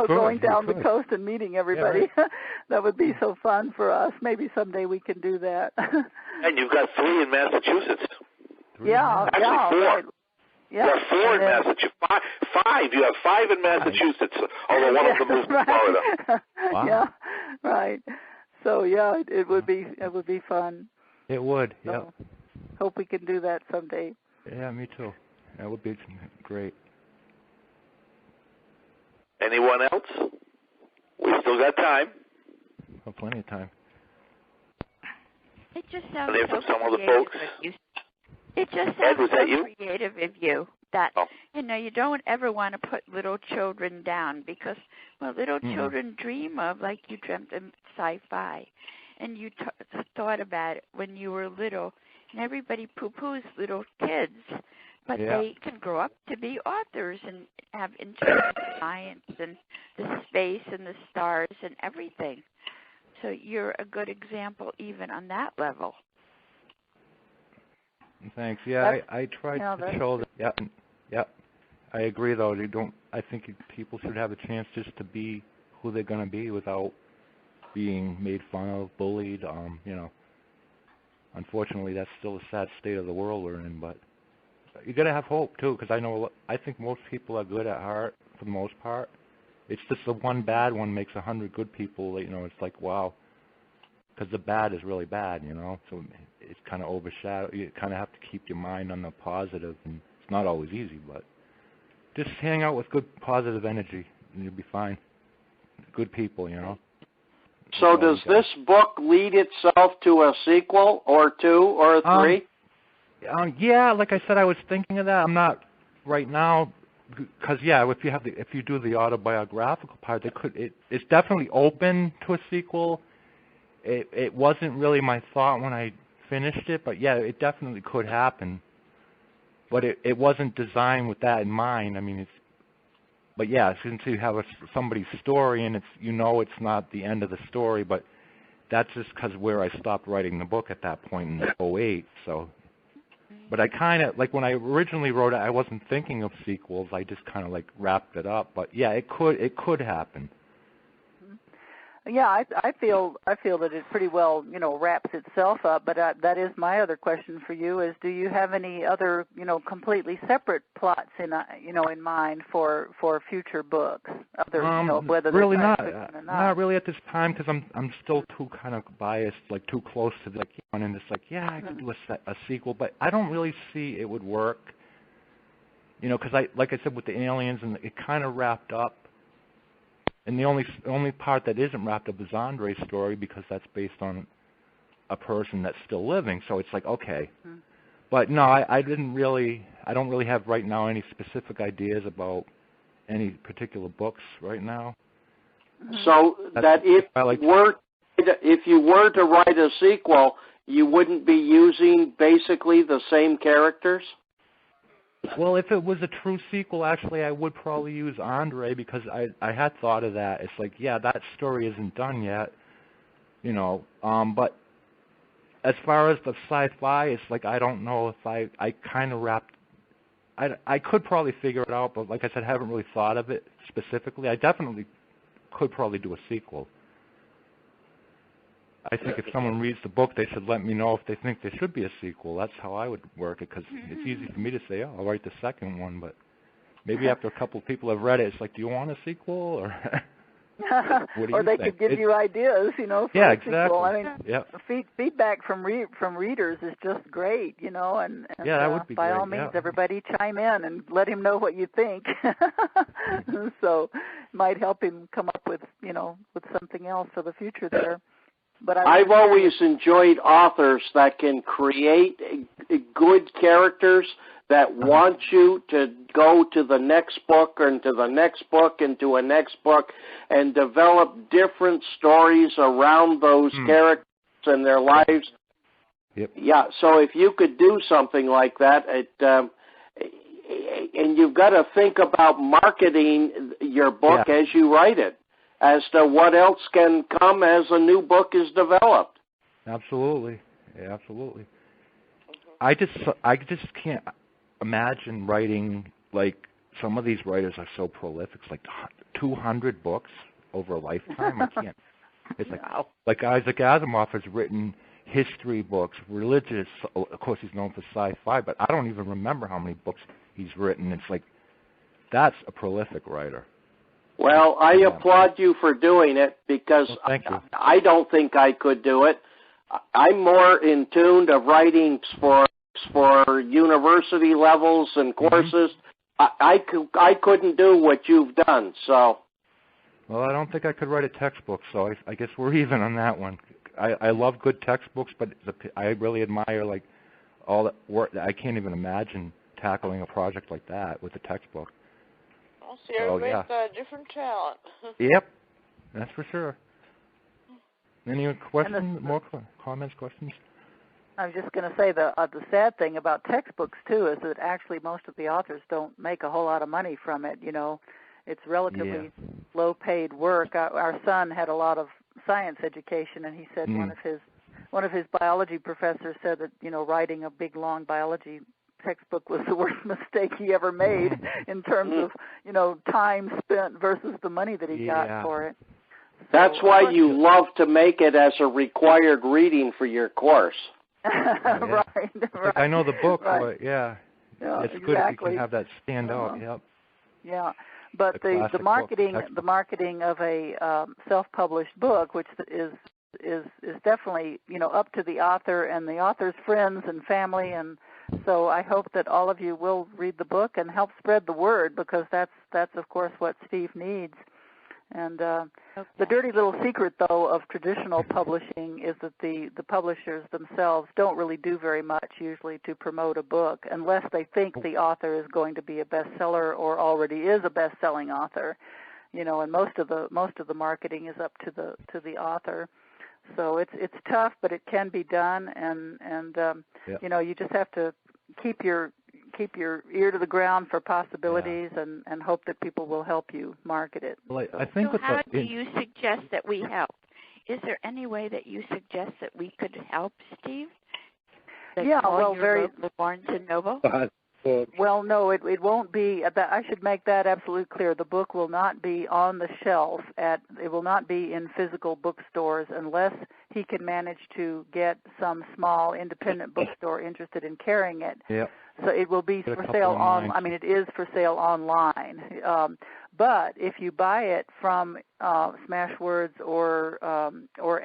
[SPEAKER 5] going down the coast and meeting everybody. Yeah. That would be so fun for us. Maybe someday we can do that.
[SPEAKER 2] And you've got 3 in Massachusetts. Actually 4.
[SPEAKER 5] Right. Yeah.
[SPEAKER 2] You have 4 in Massachusetts. 5. You have 5 in Massachusetts, although one of them moved to Florida.
[SPEAKER 5] Wow. Yeah, right. So it would be fun.
[SPEAKER 3] It would. Yeah.
[SPEAKER 5] So, hope we can do that someday.
[SPEAKER 3] Yeah, me too. That would be great.
[SPEAKER 2] Anyone else? We still got time.
[SPEAKER 3] Oh, plenty of time.
[SPEAKER 4] It just sounds
[SPEAKER 2] so from some other folks.
[SPEAKER 4] It just sounds so creative of you that, you don't ever want to put little children down because, little children dream of, like you dreamt of sci-fi. And you thought about it when you were little. And everybody poo-poos little kids, but they can grow up to be authors and have interest in science and the space and the stars and everything. So you're a good example even on that level.
[SPEAKER 3] Thanks. Yeah, I tried to show that. Yeah. I agree, though. I think people should have a chance just to be who they're going to be without being made fun of, bullied. Unfortunately, that's still a sad state of the world we're in. But you got to have hope too, because I think most people are good at heart for the most part. It's just the one bad one makes 100 good people. It's like wow, because the bad is really bad. So it's kind of overshadowed. You kind of have to keep your mind on the positive, and it's not always easy, but just hang out with good positive energy, and you'll be fine. Good people,
[SPEAKER 1] So does this book lead itself to a sequel or 2 or 3?
[SPEAKER 3] Yeah, like I said, I was thinking of that. I'm not right now, because if you do the autobiographical part, it's definitely open to a sequel. It wasn't really my thought when I finished it, but it definitely could happen. But it wasn't designed with that in mind. I mean, since you have somebody's story and it's not the end of the story, but that's just because where I stopped writing the book at that point in '08. So, but I kind of like when I originally wrote it, I wasn't thinking of sequels. I just kind of like wrapped it up. But yeah, it could happen.
[SPEAKER 5] Yeah, I feel that it pretty well, wraps itself up. But that is my other question for you: is do you have any other, completely separate plots in mind for future books? Other, whether
[SPEAKER 3] really
[SPEAKER 5] not,
[SPEAKER 3] not really at this time, because I'm still too kind of biased, like too close to and it's like, yeah, I could do a sequel, but I don't really see it would work. Because like I said with the aliens, and it kind of wrapped up. And the only part that isn't wrapped up is Andre's story, because that's based on a person that's still living. So it's like, okay. Mm-hmm. But no, I don't really have right now any specific ideas about any particular books right now.
[SPEAKER 1] So that if you were to write a sequel, you wouldn't be using basically the same characters?
[SPEAKER 3] Well, if it was a true sequel, actually, I would probably use Andre, because I had thought of that. It's like, yeah, that story isn't done yet, But as far as the sci-fi, it's like I don't know if I kind of wrapped. I could probably figure it out, but like I said, I haven't really thought of it specifically. I definitely could probably do a sequel. I think if someone reads the book, they should let me know if they think there should be a sequel. That's how I would work it, because it's easy for me to say, oh, I'll write the second one, but maybe after a couple of people have read it, it's like, do you want a sequel? Or what do
[SPEAKER 5] or
[SPEAKER 3] you
[SPEAKER 5] they
[SPEAKER 3] think?
[SPEAKER 5] could give you ideas, for
[SPEAKER 3] yeah,
[SPEAKER 5] a
[SPEAKER 3] exactly.
[SPEAKER 5] sequel. I mean,
[SPEAKER 3] yep.
[SPEAKER 5] Feedback from readers is just great, and
[SPEAKER 3] yeah, that would be
[SPEAKER 5] by
[SPEAKER 3] great.
[SPEAKER 5] all means,
[SPEAKER 3] yeah.
[SPEAKER 5] everybody chime in and let him know what you think. So might help him come up with something else for the future there. But
[SPEAKER 1] I've always enjoyed authors that can create good characters that want you to go to the next book and to the next book and to a next book and develop different stories around those characters and their lives.
[SPEAKER 3] Yep.
[SPEAKER 1] Yeah, so if you could do something like that, and you've got to think about marketing your book as you write it, as to what else can come as a new book is developed.
[SPEAKER 3] Absolutely. Yeah, absolutely. I just can't imagine writing, like, some of these writers are so prolific. It's like 200 books over a lifetime. I can't. It's like Isaac Asimov has written history books, religious. Of course, he's known for sci-fi, but I don't even remember how many books he's written. It's like, that's a prolific writer.
[SPEAKER 1] Well, I applaud you for doing it, because I don't think I could do it. I'm more in tune to writing for university levels and courses. I couldn't do what you've done. So.
[SPEAKER 3] Well, I don't think I could write a textbook, so I guess we're even on that one. I love good textbooks, but I really admire like all that work. I can't even imagine tackling a project like that with a textbook.
[SPEAKER 7] Well, see, everybody's got a different talent.
[SPEAKER 3] Yep, that's for sure. Any questions? More comments, questions?
[SPEAKER 5] I was just going to say the sad thing about textbooks too is that actually most of the authors don't make a whole lot of money from it. It's relatively low-paid work. Our son had a lot of science education, and he said one of his biology professors said that writing a big long biology textbook was the worst mistake he ever made in terms of time spent versus the money that he got for it.
[SPEAKER 1] That's why you love to make it as a required reading for your course.
[SPEAKER 5] Right.
[SPEAKER 3] Like I know the book,
[SPEAKER 5] right.
[SPEAKER 3] but it's good if you can have that stand out. Yep.
[SPEAKER 5] Yeah, but the marketing of a self-published book, which is definitely up to the author and the author's friends and family, and so I hope that all of you will read the book and help spread the word, because that's of course what Steve needs. And the dirty little secret, though, of traditional publishing is that the publishers themselves don't really do very much usually to promote a book unless they think the author is going to be a bestseller or already is a best-selling author. And most of the marketing is up to the author. So it's tough, but it can be done, and you just have to keep your ear to the ground for possibilities and hope that people will help you market it.
[SPEAKER 3] Well, I think
[SPEAKER 4] so how do you suggest that we help? is there any way that you suggest that we could help Steve?
[SPEAKER 5] Very
[SPEAKER 4] Barnes and Noble.
[SPEAKER 5] Well, no, it won't be. I should make that absolutely clear. The book will not be on the shelf. It will not be in physical bookstores unless he can manage to get some small independent bookstore interested in carrying it.
[SPEAKER 3] Yep.
[SPEAKER 5] So it will be for sale on. I mean, it is for sale online. But if you buy it from Smashwords or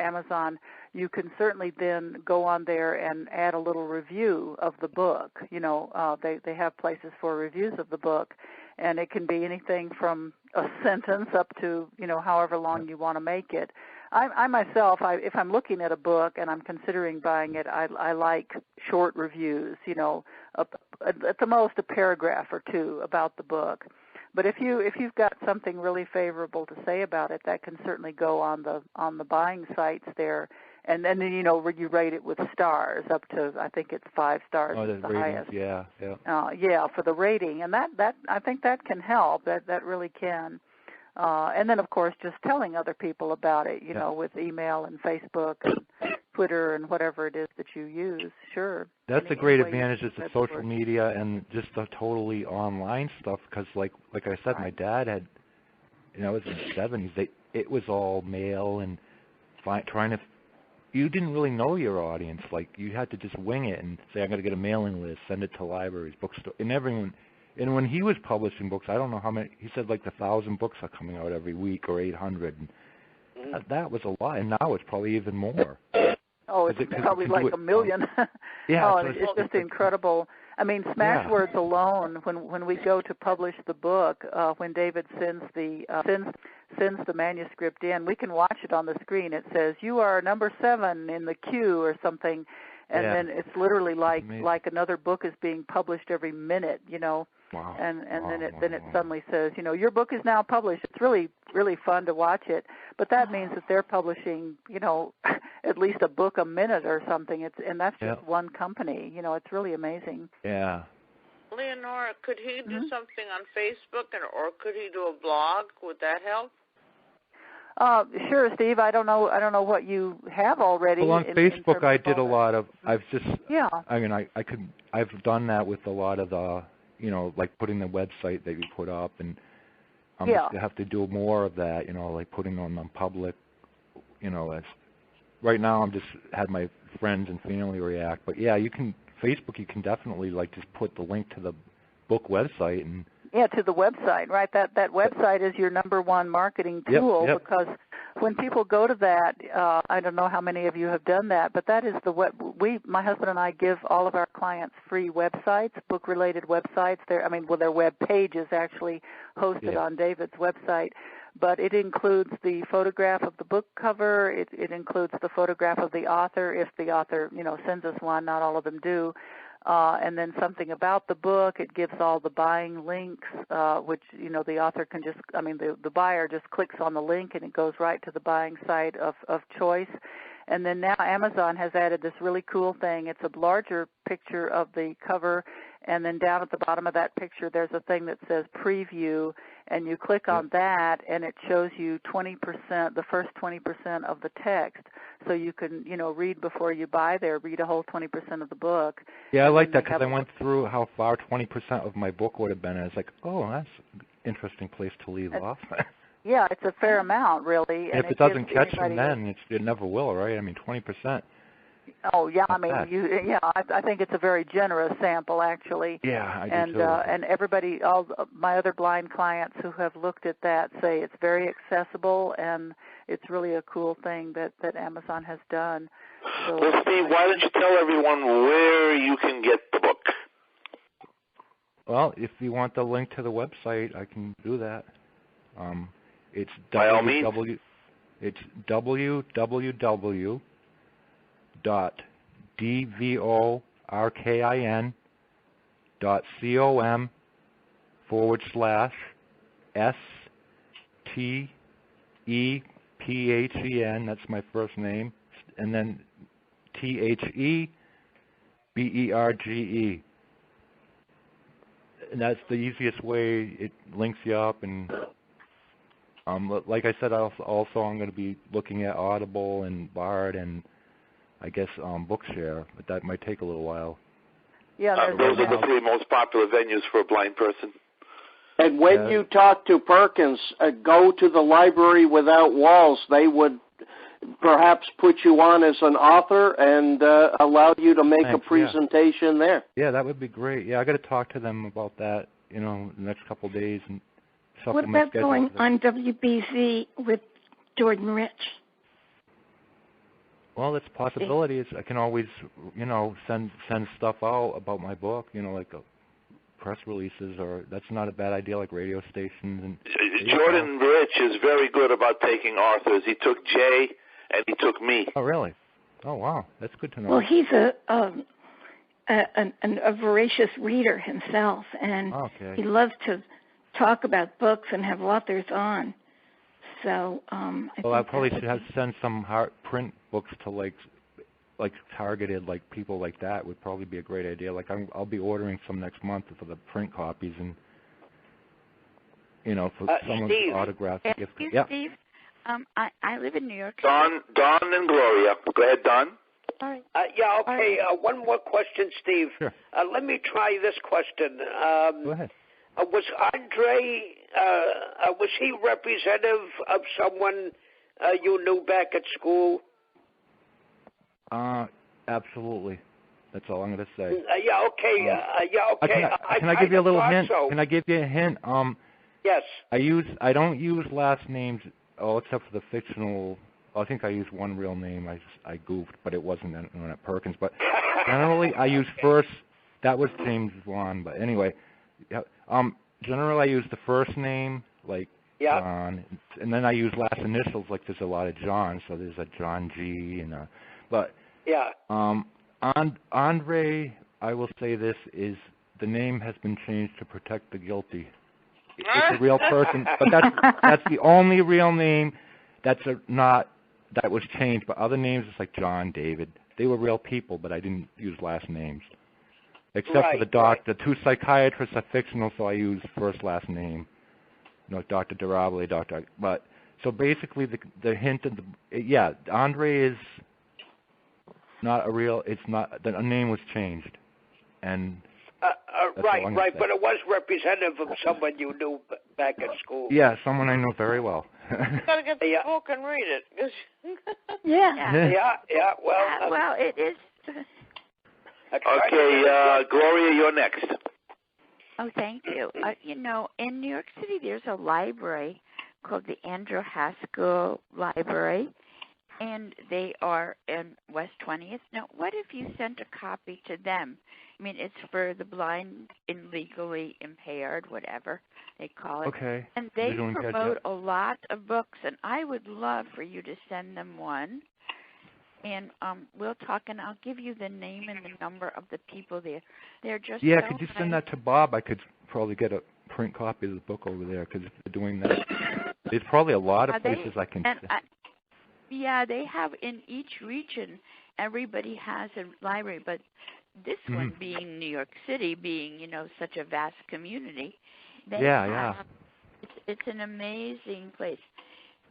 [SPEAKER 5] Amazon, you can certainly then go on there and add a little review of the book. You know, they have places for reviews of the book, and it can be anything from a sentence up to, you know, however long you want to make it. I myself, if I'm looking at a book and I'm considering buying it, I like short reviews, you know, at the most a paragraph or two about the book. But if you've got something really favorable to say about it, that can certainly go on the buying sites there. And then, you know, you rate it with stars up to, I think it's 5 stars is the highest.
[SPEAKER 3] Yeah,
[SPEAKER 5] for the rating. And that I think that can help. That really can. And then, of course, just telling other people about it, you know, with email and Facebook and Twitter and whatever it is that you use. Sure.
[SPEAKER 3] That's a great advantage of social media and just the totally online stuff because, like I said, my dad had, you know, it was in the 70s. It was all mail and trying to. You didn't really know your audience. Like, you had to just wing it and say, I'm going to get a mailing list, send it to libraries, bookstores, and everyone. And when he was publishing books, I don't know how many, he said like 1,000 books are coming out every week or 800. And that was a lot, and now it's probably even more.
[SPEAKER 5] Oh, it's probably like 1 million.
[SPEAKER 3] Yeah.
[SPEAKER 5] Oh, it's just incredible. I mean, Smashwords alone, when we go to publish the book, when David sends the manuscript in, we can watch it on the screen. It says, you are number 7 in the queue or something. And then it's literally like another book is being published every minute, you know.
[SPEAKER 3] Wow.
[SPEAKER 5] And then it suddenly says, you know, your book is now published. It's really, really fun to watch it. But that means that they're publishing, you know, at least a book a minute or something. And that's just one company. You know, it's really amazing.
[SPEAKER 3] Yeah.
[SPEAKER 7] Leonora, could he do something on Facebook or could he do a blog? Would that help?
[SPEAKER 5] Sure, Steve. I don't know what you have already.
[SPEAKER 3] Well, on Facebook, I did a lot of. I've done that with a lot of the, you know, like putting the website that you put up, and I'm just gonna have to do more of that. You know, like putting on public. You know, as right now I'm just had my friends and family react, but yeah, you can Facebook. You can definitely like just put the link to the book website and.
[SPEAKER 5] Yeah, to the website, right? That website is your number one marketing tool because when people go to that, I don't know how many of you have done that, but that is my husband and I give all of our clients free websites, book-related websites. Their web page is actually hosted on David's website, but it includes the photograph of the book cover. It includes the photograph of the author, if the author, you know, sends us one. Not all of them do. And then something about the book. It gives all the buying links, which, you know, the author can just, the buyer just clicks on the link and it goes right to the buying site of choice. And then now Amazon has added this really cool thing. It's a larger picture of the cover, and then down at the bottom of that picture there's a thing that says preview, and you click on that and it shows you 20%, the first 20% of the text. So you can, you know, read before you buy there, read a whole 20% of the book.
[SPEAKER 3] Yeah, I like that because I went through how far 20% of my book would have been. I was like, oh, that's an interesting place to leave off.
[SPEAKER 5] Yeah, it's a fair amount, really.
[SPEAKER 3] And if it doesn't catch them then, it never will, right? I mean, 20%.
[SPEAKER 5] Oh, yeah, I think it's a very generous sample, actually.
[SPEAKER 3] Yeah, I do too.
[SPEAKER 5] And everybody, all my other blind clients who have looked at that say it's very accessible, and it's really a cool thing that Amazon has done. So,
[SPEAKER 2] well, Steve, why don't you tell everyone where you can get the book?
[SPEAKER 3] Well, if you want the link to the website, I can do that. It's
[SPEAKER 2] by all means.
[SPEAKER 3] It's www.dvorkin.com/STEPHEN, that's my first name, and then THEBERGE. And that's the easiest way. It links you up, and Like I said, also I'm going to be looking at Audible and Bard and I guess Bookshare, but that might take a little while.
[SPEAKER 5] Yeah,
[SPEAKER 2] those are the three most popular venues for a blind person.
[SPEAKER 1] And when you talk to Perkins, go to the Library Without Walls. They would perhaps put you on as an author and allow you to make a presentation there.
[SPEAKER 3] Yeah, that would be great. Yeah, I got to talk to them about that, the next couple of days. And
[SPEAKER 9] what about going on WBZ with Jordan Rich?
[SPEAKER 3] Well, it's a possibility. I can always, send stuff out about my book, like press releases, or that's not a bad idea, like radio stations. And
[SPEAKER 2] Jordan Rich is very good about taking authors. He took Jay and he took me.
[SPEAKER 3] Oh, really? Oh, wow. That's good to know.
[SPEAKER 9] Well, he's a voracious reader himself, and he loves to talk about books and have authors on. So
[SPEAKER 3] I probably should send some print books to like targeted people like that would probably be a great idea. Like I'll be ordering some next month for the print copies and for someone's autograph.
[SPEAKER 4] Steve, I live in New York.
[SPEAKER 2] Don and Gloria. Go ahead, Don.
[SPEAKER 4] All right.
[SPEAKER 10] Okay. One more question, Steve.
[SPEAKER 3] Sure.
[SPEAKER 10] Let me try this question.
[SPEAKER 3] Go ahead.
[SPEAKER 10] Was Andre, was he representative of someone you knew back at school?
[SPEAKER 3] Absolutely. That's all I'm going to say.
[SPEAKER 10] Okay.
[SPEAKER 3] Can I give you a little hint?
[SPEAKER 10] So.
[SPEAKER 3] Can I give you a hint?
[SPEAKER 10] Yes.
[SPEAKER 3] I don't use last names, except for the fictional. I think I used one real name. I goofed, but it wasn't at Perkins. But generally, I use first. That was James Wan. But anyway, generally I use the first name, like John, and then I use last initials. Like there's a lot of John, so there's a John G. Andre, I will say this is the name has been changed to protect the guilty. It's a real person, but that's the only real name that was changed. But other names, it's like John, David. They were real people, but I didn't use last names. Except for the doctor. The two psychiatrists are fictional, so I use first, last name. Dr. Durably, But so basically, the hint of Andre is not a real. It's not. The name was changed, and
[SPEAKER 10] right. But it was representative of someone you knew back at school.
[SPEAKER 3] Yeah, someone I know very well.
[SPEAKER 7] You gotta get the book and read it.
[SPEAKER 10] Yeah.
[SPEAKER 4] Well, it is.
[SPEAKER 2] Okay, Gloria, you're next.
[SPEAKER 4] Oh, thank you. In New York City, there's a library called the Andrew Haskell Library, and they are in West 20th. Now, what if you sent a copy to them? I mean, it's for the blind and legally impaired, whatever they call it.
[SPEAKER 3] Okay.
[SPEAKER 4] And they promote a lot of books, and I would love for you to send them one. And we'll talk, and I'll give you the name and the number of the people there. They're just
[SPEAKER 3] could you send that to Bob? I could probably get a print copy of the book over there, because if they're doing that, there's probably a lot of places I can.
[SPEAKER 4] They have in each region. Everybody has a library, but this one being New York City, being such a vast community, it's an amazing place.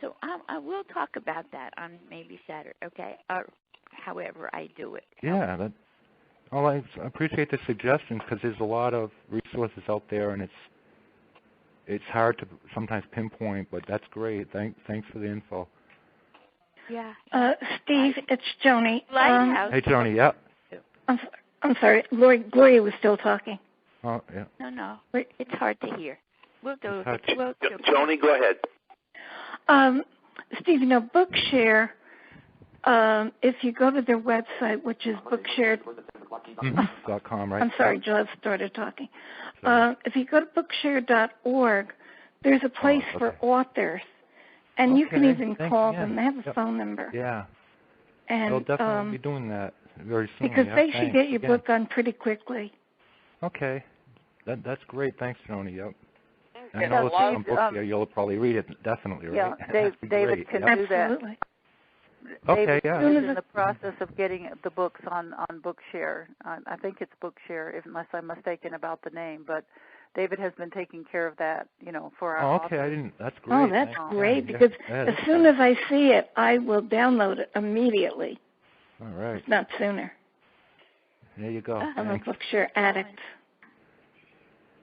[SPEAKER 4] So I will talk about that on maybe Saturday, okay? Or however I do it.
[SPEAKER 3] Yeah, I appreciate the suggestions, because there's a lot of resources out there, and it's hard to sometimes pinpoint, but that's great. Thanks for the info.
[SPEAKER 4] Yeah.
[SPEAKER 9] Steve, it's Joni.
[SPEAKER 3] Hey, Joni. Yeah.
[SPEAKER 9] I'm sorry. Gloria was still talking.
[SPEAKER 3] Oh, yeah.
[SPEAKER 4] No. It's hard to hear. We'll do it.
[SPEAKER 2] Joni, go ahead.
[SPEAKER 9] Steve, Bookshare, if you go to their website, which is bookshare.com,
[SPEAKER 3] right?
[SPEAKER 9] I'm sorry, Joe started talking. If you go to bookshare.org, there's a place for authors, and you can even call them. They have a phone number.
[SPEAKER 3] Yeah.
[SPEAKER 9] And
[SPEAKER 3] they'll definitely be doing that very soon.
[SPEAKER 9] Because they should get your book done pretty quickly.
[SPEAKER 3] Okay. That's great. Thanks, Joni. Yep. I know there's some books here. You'll probably read it, definitely, right?
[SPEAKER 5] Yeah, David can do that.
[SPEAKER 9] Absolutely.
[SPEAKER 3] Okay,
[SPEAKER 5] David is in the process of getting the books on Bookshare. I think it's Bookshare, unless I'm mistaken about the name. But David has been taking care of that, for our
[SPEAKER 3] okay,
[SPEAKER 5] authors.
[SPEAKER 3] That's great.
[SPEAKER 9] Oh, that's
[SPEAKER 3] Thanks.
[SPEAKER 9] great, because as soon as I see it, I will download it immediately.
[SPEAKER 3] All right.
[SPEAKER 9] If not sooner.
[SPEAKER 3] There you go.
[SPEAKER 9] I'm
[SPEAKER 3] Thanks.
[SPEAKER 9] a bookshare addict.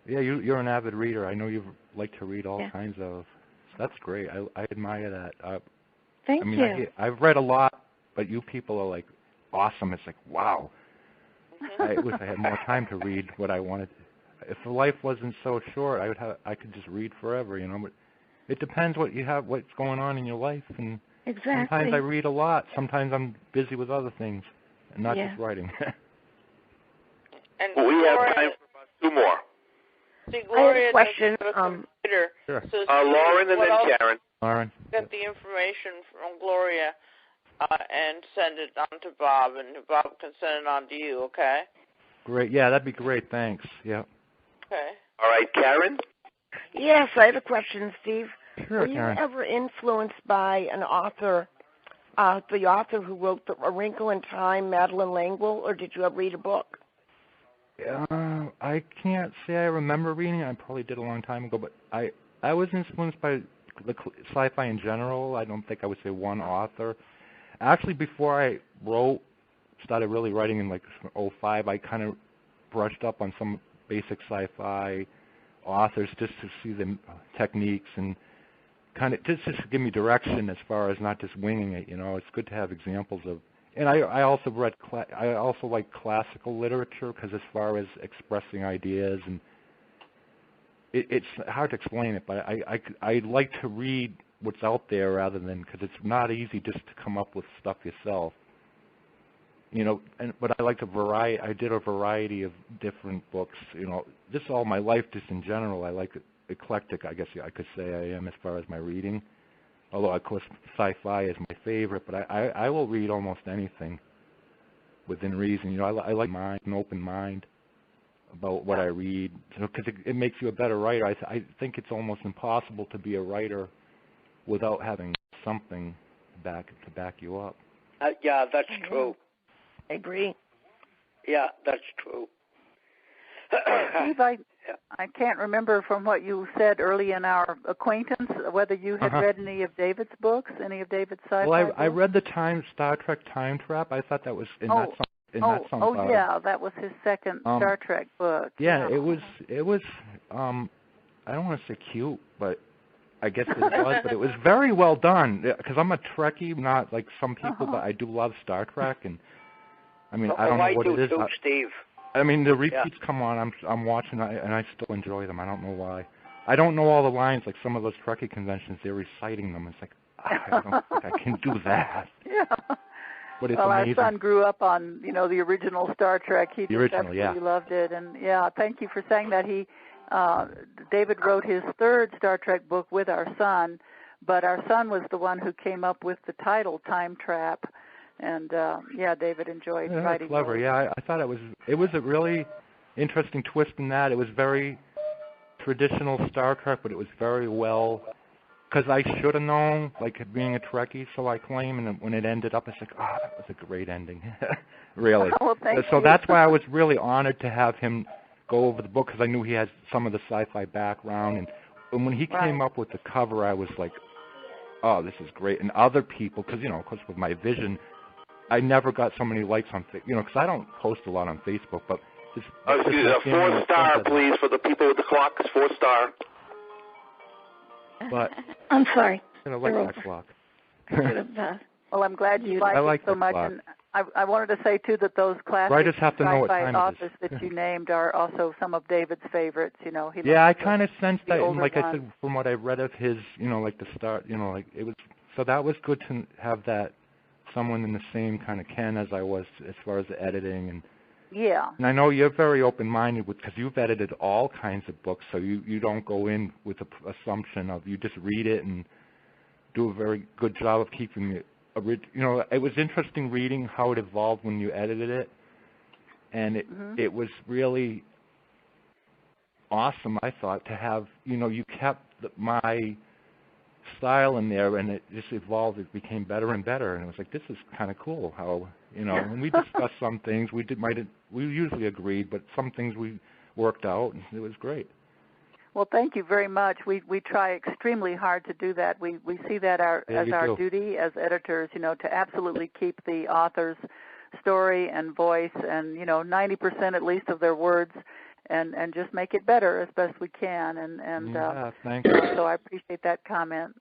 [SPEAKER 3] Yeah, you're an avid reader. I know you like to read all kinds of. That's great. I admire that.
[SPEAKER 9] Thank you.
[SPEAKER 3] I've read a lot, but you people are like awesome. It's like, wow. I wish I had more time to read what I wanted. If life wasn't so short, I could just read forever, But it depends what you have, what's going on in your life, and sometimes I read a lot. Sometimes I'm busy with other things, and not just writing.
[SPEAKER 7] And
[SPEAKER 2] we have time for about two more.
[SPEAKER 7] See, Gloria,
[SPEAKER 12] I have a question.
[SPEAKER 3] Sure.
[SPEAKER 7] So
[SPEAKER 2] Lauren and then Karen.
[SPEAKER 3] Lauren.
[SPEAKER 7] Get the information from Gloria and send it on to Bob, and Bob can send it on to you, okay?
[SPEAKER 3] Great. Yeah, that'd be great. Thanks. Yeah.
[SPEAKER 7] Okay.
[SPEAKER 2] All right, Karen?
[SPEAKER 12] Yes, I have a question, Steve.
[SPEAKER 3] Sure,
[SPEAKER 12] Were you
[SPEAKER 3] Karen.
[SPEAKER 12] ever influenced by an author, the author who wrote A Wrinkle in Time, Madeleine L'Engle, or did you ever read a book?
[SPEAKER 3] I can't say I remember reading it. I probably did a long time ago, but I was influenced by the sci-fi in general. I don't think I would say one author. Actually, before I started really writing in like 2005, I kind of brushed up on some basic sci-fi authors just to see the techniques and kind of just to give me direction as far as not just winging it. It's good to have examples of. And I also like classical literature because as far as expressing ideas and it's hard to explain it, but I like to read what's out there rather than because it's not easy just to come up with stuff yourself. But I like I did a variety of different books. Just all my life, just in general, I like eclectic. I guess I could say I am as far as my reading. Although, of course, sci-fi is my favorite, but I will read almost anything within reason. I like an open mind about what I read, because it makes you a better writer. I think it's almost impossible to be a writer without having something to back you up.
[SPEAKER 10] Yeah, that's true.
[SPEAKER 12] I agree.
[SPEAKER 10] Yeah, that's true.
[SPEAKER 5] Steve, I can't remember from what you said early in our acquaintance whether you had read any of David's books, any of David's sci-fi books?
[SPEAKER 3] I read the Star Trek Time Trap. I thought that was
[SPEAKER 5] that was his second Star Trek book.
[SPEAKER 3] Yeah, it was. I don't want to say cute, but I guess it was. But it was very well done because I'm a Trekkie, not like some people, but I do love Star Trek, and I mean I don't know what it is.
[SPEAKER 10] Too, Steve.
[SPEAKER 3] I mean, the repeats come on. I'm watching, and I still enjoy them. I don't know why. I don't know all the lines like some of those Trekkie conventions. They're reciting them. It's like I don't think I can do that.
[SPEAKER 5] Yeah.
[SPEAKER 3] But it's
[SPEAKER 5] Our
[SPEAKER 3] amazing.
[SPEAKER 5] son grew up on the original Star Trek. He absolutely loved it, and thank you for saying that. David wrote his third Star Trek book with our son, but our son was the one who came up with the title Time Trap. And David enjoyed writing.
[SPEAKER 3] Clever, I thought it was a really interesting twist in that. It was very traditional Star Trek, but it was very well. Because I should have known, like being a Trekkie, so I claim. And when it ended up, it's like, that was a great ending, really.
[SPEAKER 5] Well, thank you.
[SPEAKER 3] That's why I was really honored to have him go over the book because I knew he has some of the sci-fi background. And when he came up with the cover, I was like, oh, this is great. And other people, because of course, with my vision. I never got so many likes on Facebook, because I don't post a lot on Facebook, but just...
[SPEAKER 2] excuse me, 4-star, please, for the people with the clocks, 4-star.
[SPEAKER 3] But...
[SPEAKER 9] I'm sorry.
[SPEAKER 3] I like that clock.
[SPEAKER 5] Well, I'm glad you like it so much.
[SPEAKER 3] Clock.
[SPEAKER 5] And I wanted to say, too, that those classic sci-fi authors that you named are also some of David's favorites,
[SPEAKER 3] I kind of sensed that, and like I said, from what I read of his, like the start, like it was... So that was good to have that someone in the same kind of ken as I was as far as the editing and and I know you're very open-minded because you've edited all kinds of books, so you don't go in with the assumption of you just read it and do a very good job of keeping it it was interesting reading how it evolved when you edited it, and it was really awesome, I thought, to have you kept my style in there, and it just evolved. It became better and better, and it was like, this is kind of cool. How when we discussed some things, we usually agreed, but some things we worked out, and it was great.
[SPEAKER 5] Well, thank you very much. We try extremely hard to do that. We see that as our duty as editors, to absolutely keep the author's story and voice and 90% at least of their words, and just make it better as best we can.
[SPEAKER 3] Thank you.
[SPEAKER 5] So I appreciate that comment.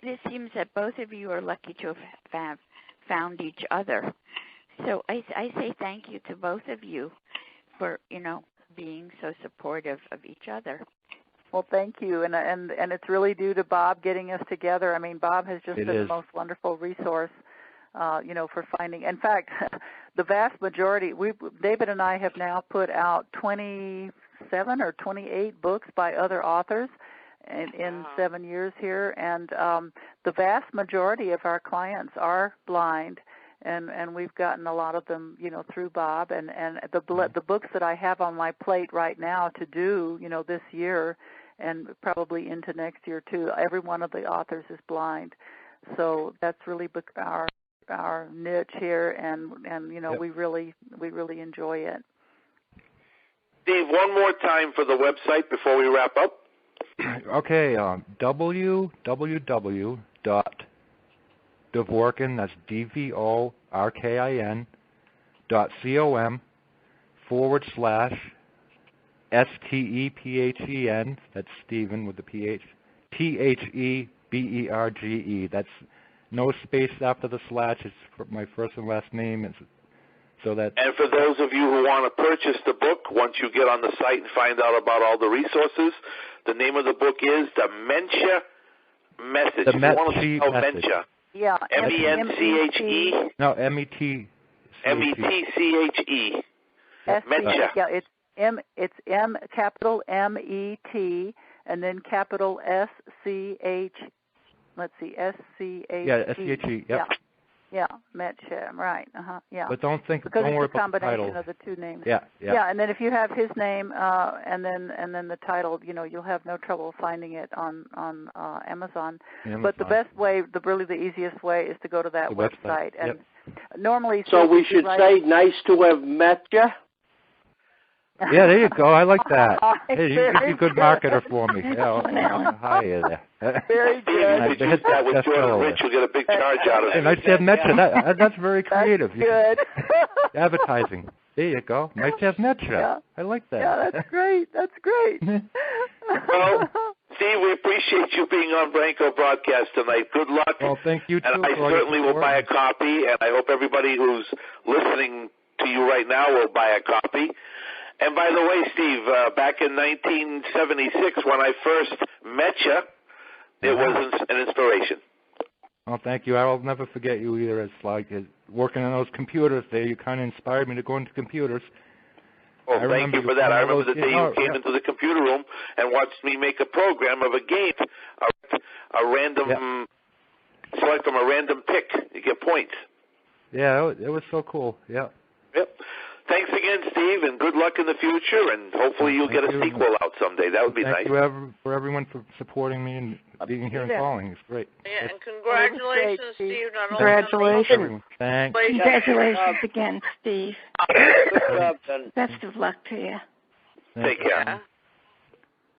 [SPEAKER 4] It seems that both of you are lucky to have found each other. So I say thank you to both of you for being so supportive of each other.
[SPEAKER 5] Well, thank you, and it's really due to Bob getting us together. I mean, Bob has just been the most wonderful resource, for finding. In fact, the vast majority, David and I have now put out 27 or 28 books by other authors in 7 years here, and the vast majority of our clients are blind. And we've gotten a lot of them, through Bob, and the books that I have on my plate right now to do, this year and probably into next year too. Every one of the authors is blind, so that's really our niche here, and we really enjoy it.
[SPEAKER 2] Steve, one more time for the website before we wrap up.
[SPEAKER 3] Okay, www.Dvorkin, that's DVORKIN.com/STEPHEN, that's Stephen with the PH, THEBERGE, that's no space after the slash, it's my first and last name. And for
[SPEAKER 2] those of you who want to purchase the book, once you get on the site and find out about all the resources, the name of the book is Dementia Message.
[SPEAKER 3] The Dementia.
[SPEAKER 5] Yeah.
[SPEAKER 2] MENCHE?
[SPEAKER 3] No, METCHE.
[SPEAKER 2] METCHE. Dementia.
[SPEAKER 5] Yeah, it's M capital MET and then capital SCH. Let's see, SCHE.
[SPEAKER 3] Yeah, SCHE. Yep.
[SPEAKER 5] Yeah, Medsha, right. Yeah.
[SPEAKER 3] But don't worry about the title.
[SPEAKER 5] Because it's a combination of the two names.
[SPEAKER 3] Yeah.
[SPEAKER 5] Yeah, and then if you have his name and then the title, you'll have no trouble finding it on Amazon. But the best way, really the easiest way, is to go to that website. And normally,
[SPEAKER 1] so we should say, nice to have met you.
[SPEAKER 3] Yeah, there you go. I like that. Hey, you're a good marketer for me. Hi there.
[SPEAKER 5] Very good.
[SPEAKER 2] If you hit that with Jordan Rich, you'll get a big charge out of it.
[SPEAKER 3] Nice to have met you. That's very creative.
[SPEAKER 5] That's good.
[SPEAKER 3] Advertising. There you go. Nice to have met you.
[SPEAKER 5] Yeah.
[SPEAKER 3] I like that.
[SPEAKER 5] Yeah, that's great.
[SPEAKER 2] Well, Steve, we appreciate you being on Branco Broadcast tonight. Good luck.
[SPEAKER 3] Well, thank you, too.
[SPEAKER 2] And I certainly will buy a copy, and I hope everybody who's listening to you right now will buy a copy. And by the way, Steve, back in 1976, when I first met you, it was an inspiration.
[SPEAKER 3] Well, thank you. I'll never forget you either. It's like working on those computers there. You kind of inspired me to go into computers.
[SPEAKER 2] Well, thank you for that. I remember the day you came into the computer room and watched me make a program of a game, a random, select from a random pick. You get points.
[SPEAKER 3] Yeah, it was so cool. Yeah.
[SPEAKER 2] Yep. Thanks again, Steve, and good luck in the future, and hopefully you'll get a sequel out someday. That would be nice.
[SPEAKER 3] Thank you for everyone for supporting me and being here and following. It's great.
[SPEAKER 7] Yeah, and congratulations, Steve.
[SPEAKER 9] Congratulations.
[SPEAKER 3] Thanks.
[SPEAKER 9] Congratulations again, Steve.
[SPEAKER 10] Good job, then.
[SPEAKER 9] Best of luck to you.
[SPEAKER 2] Take care.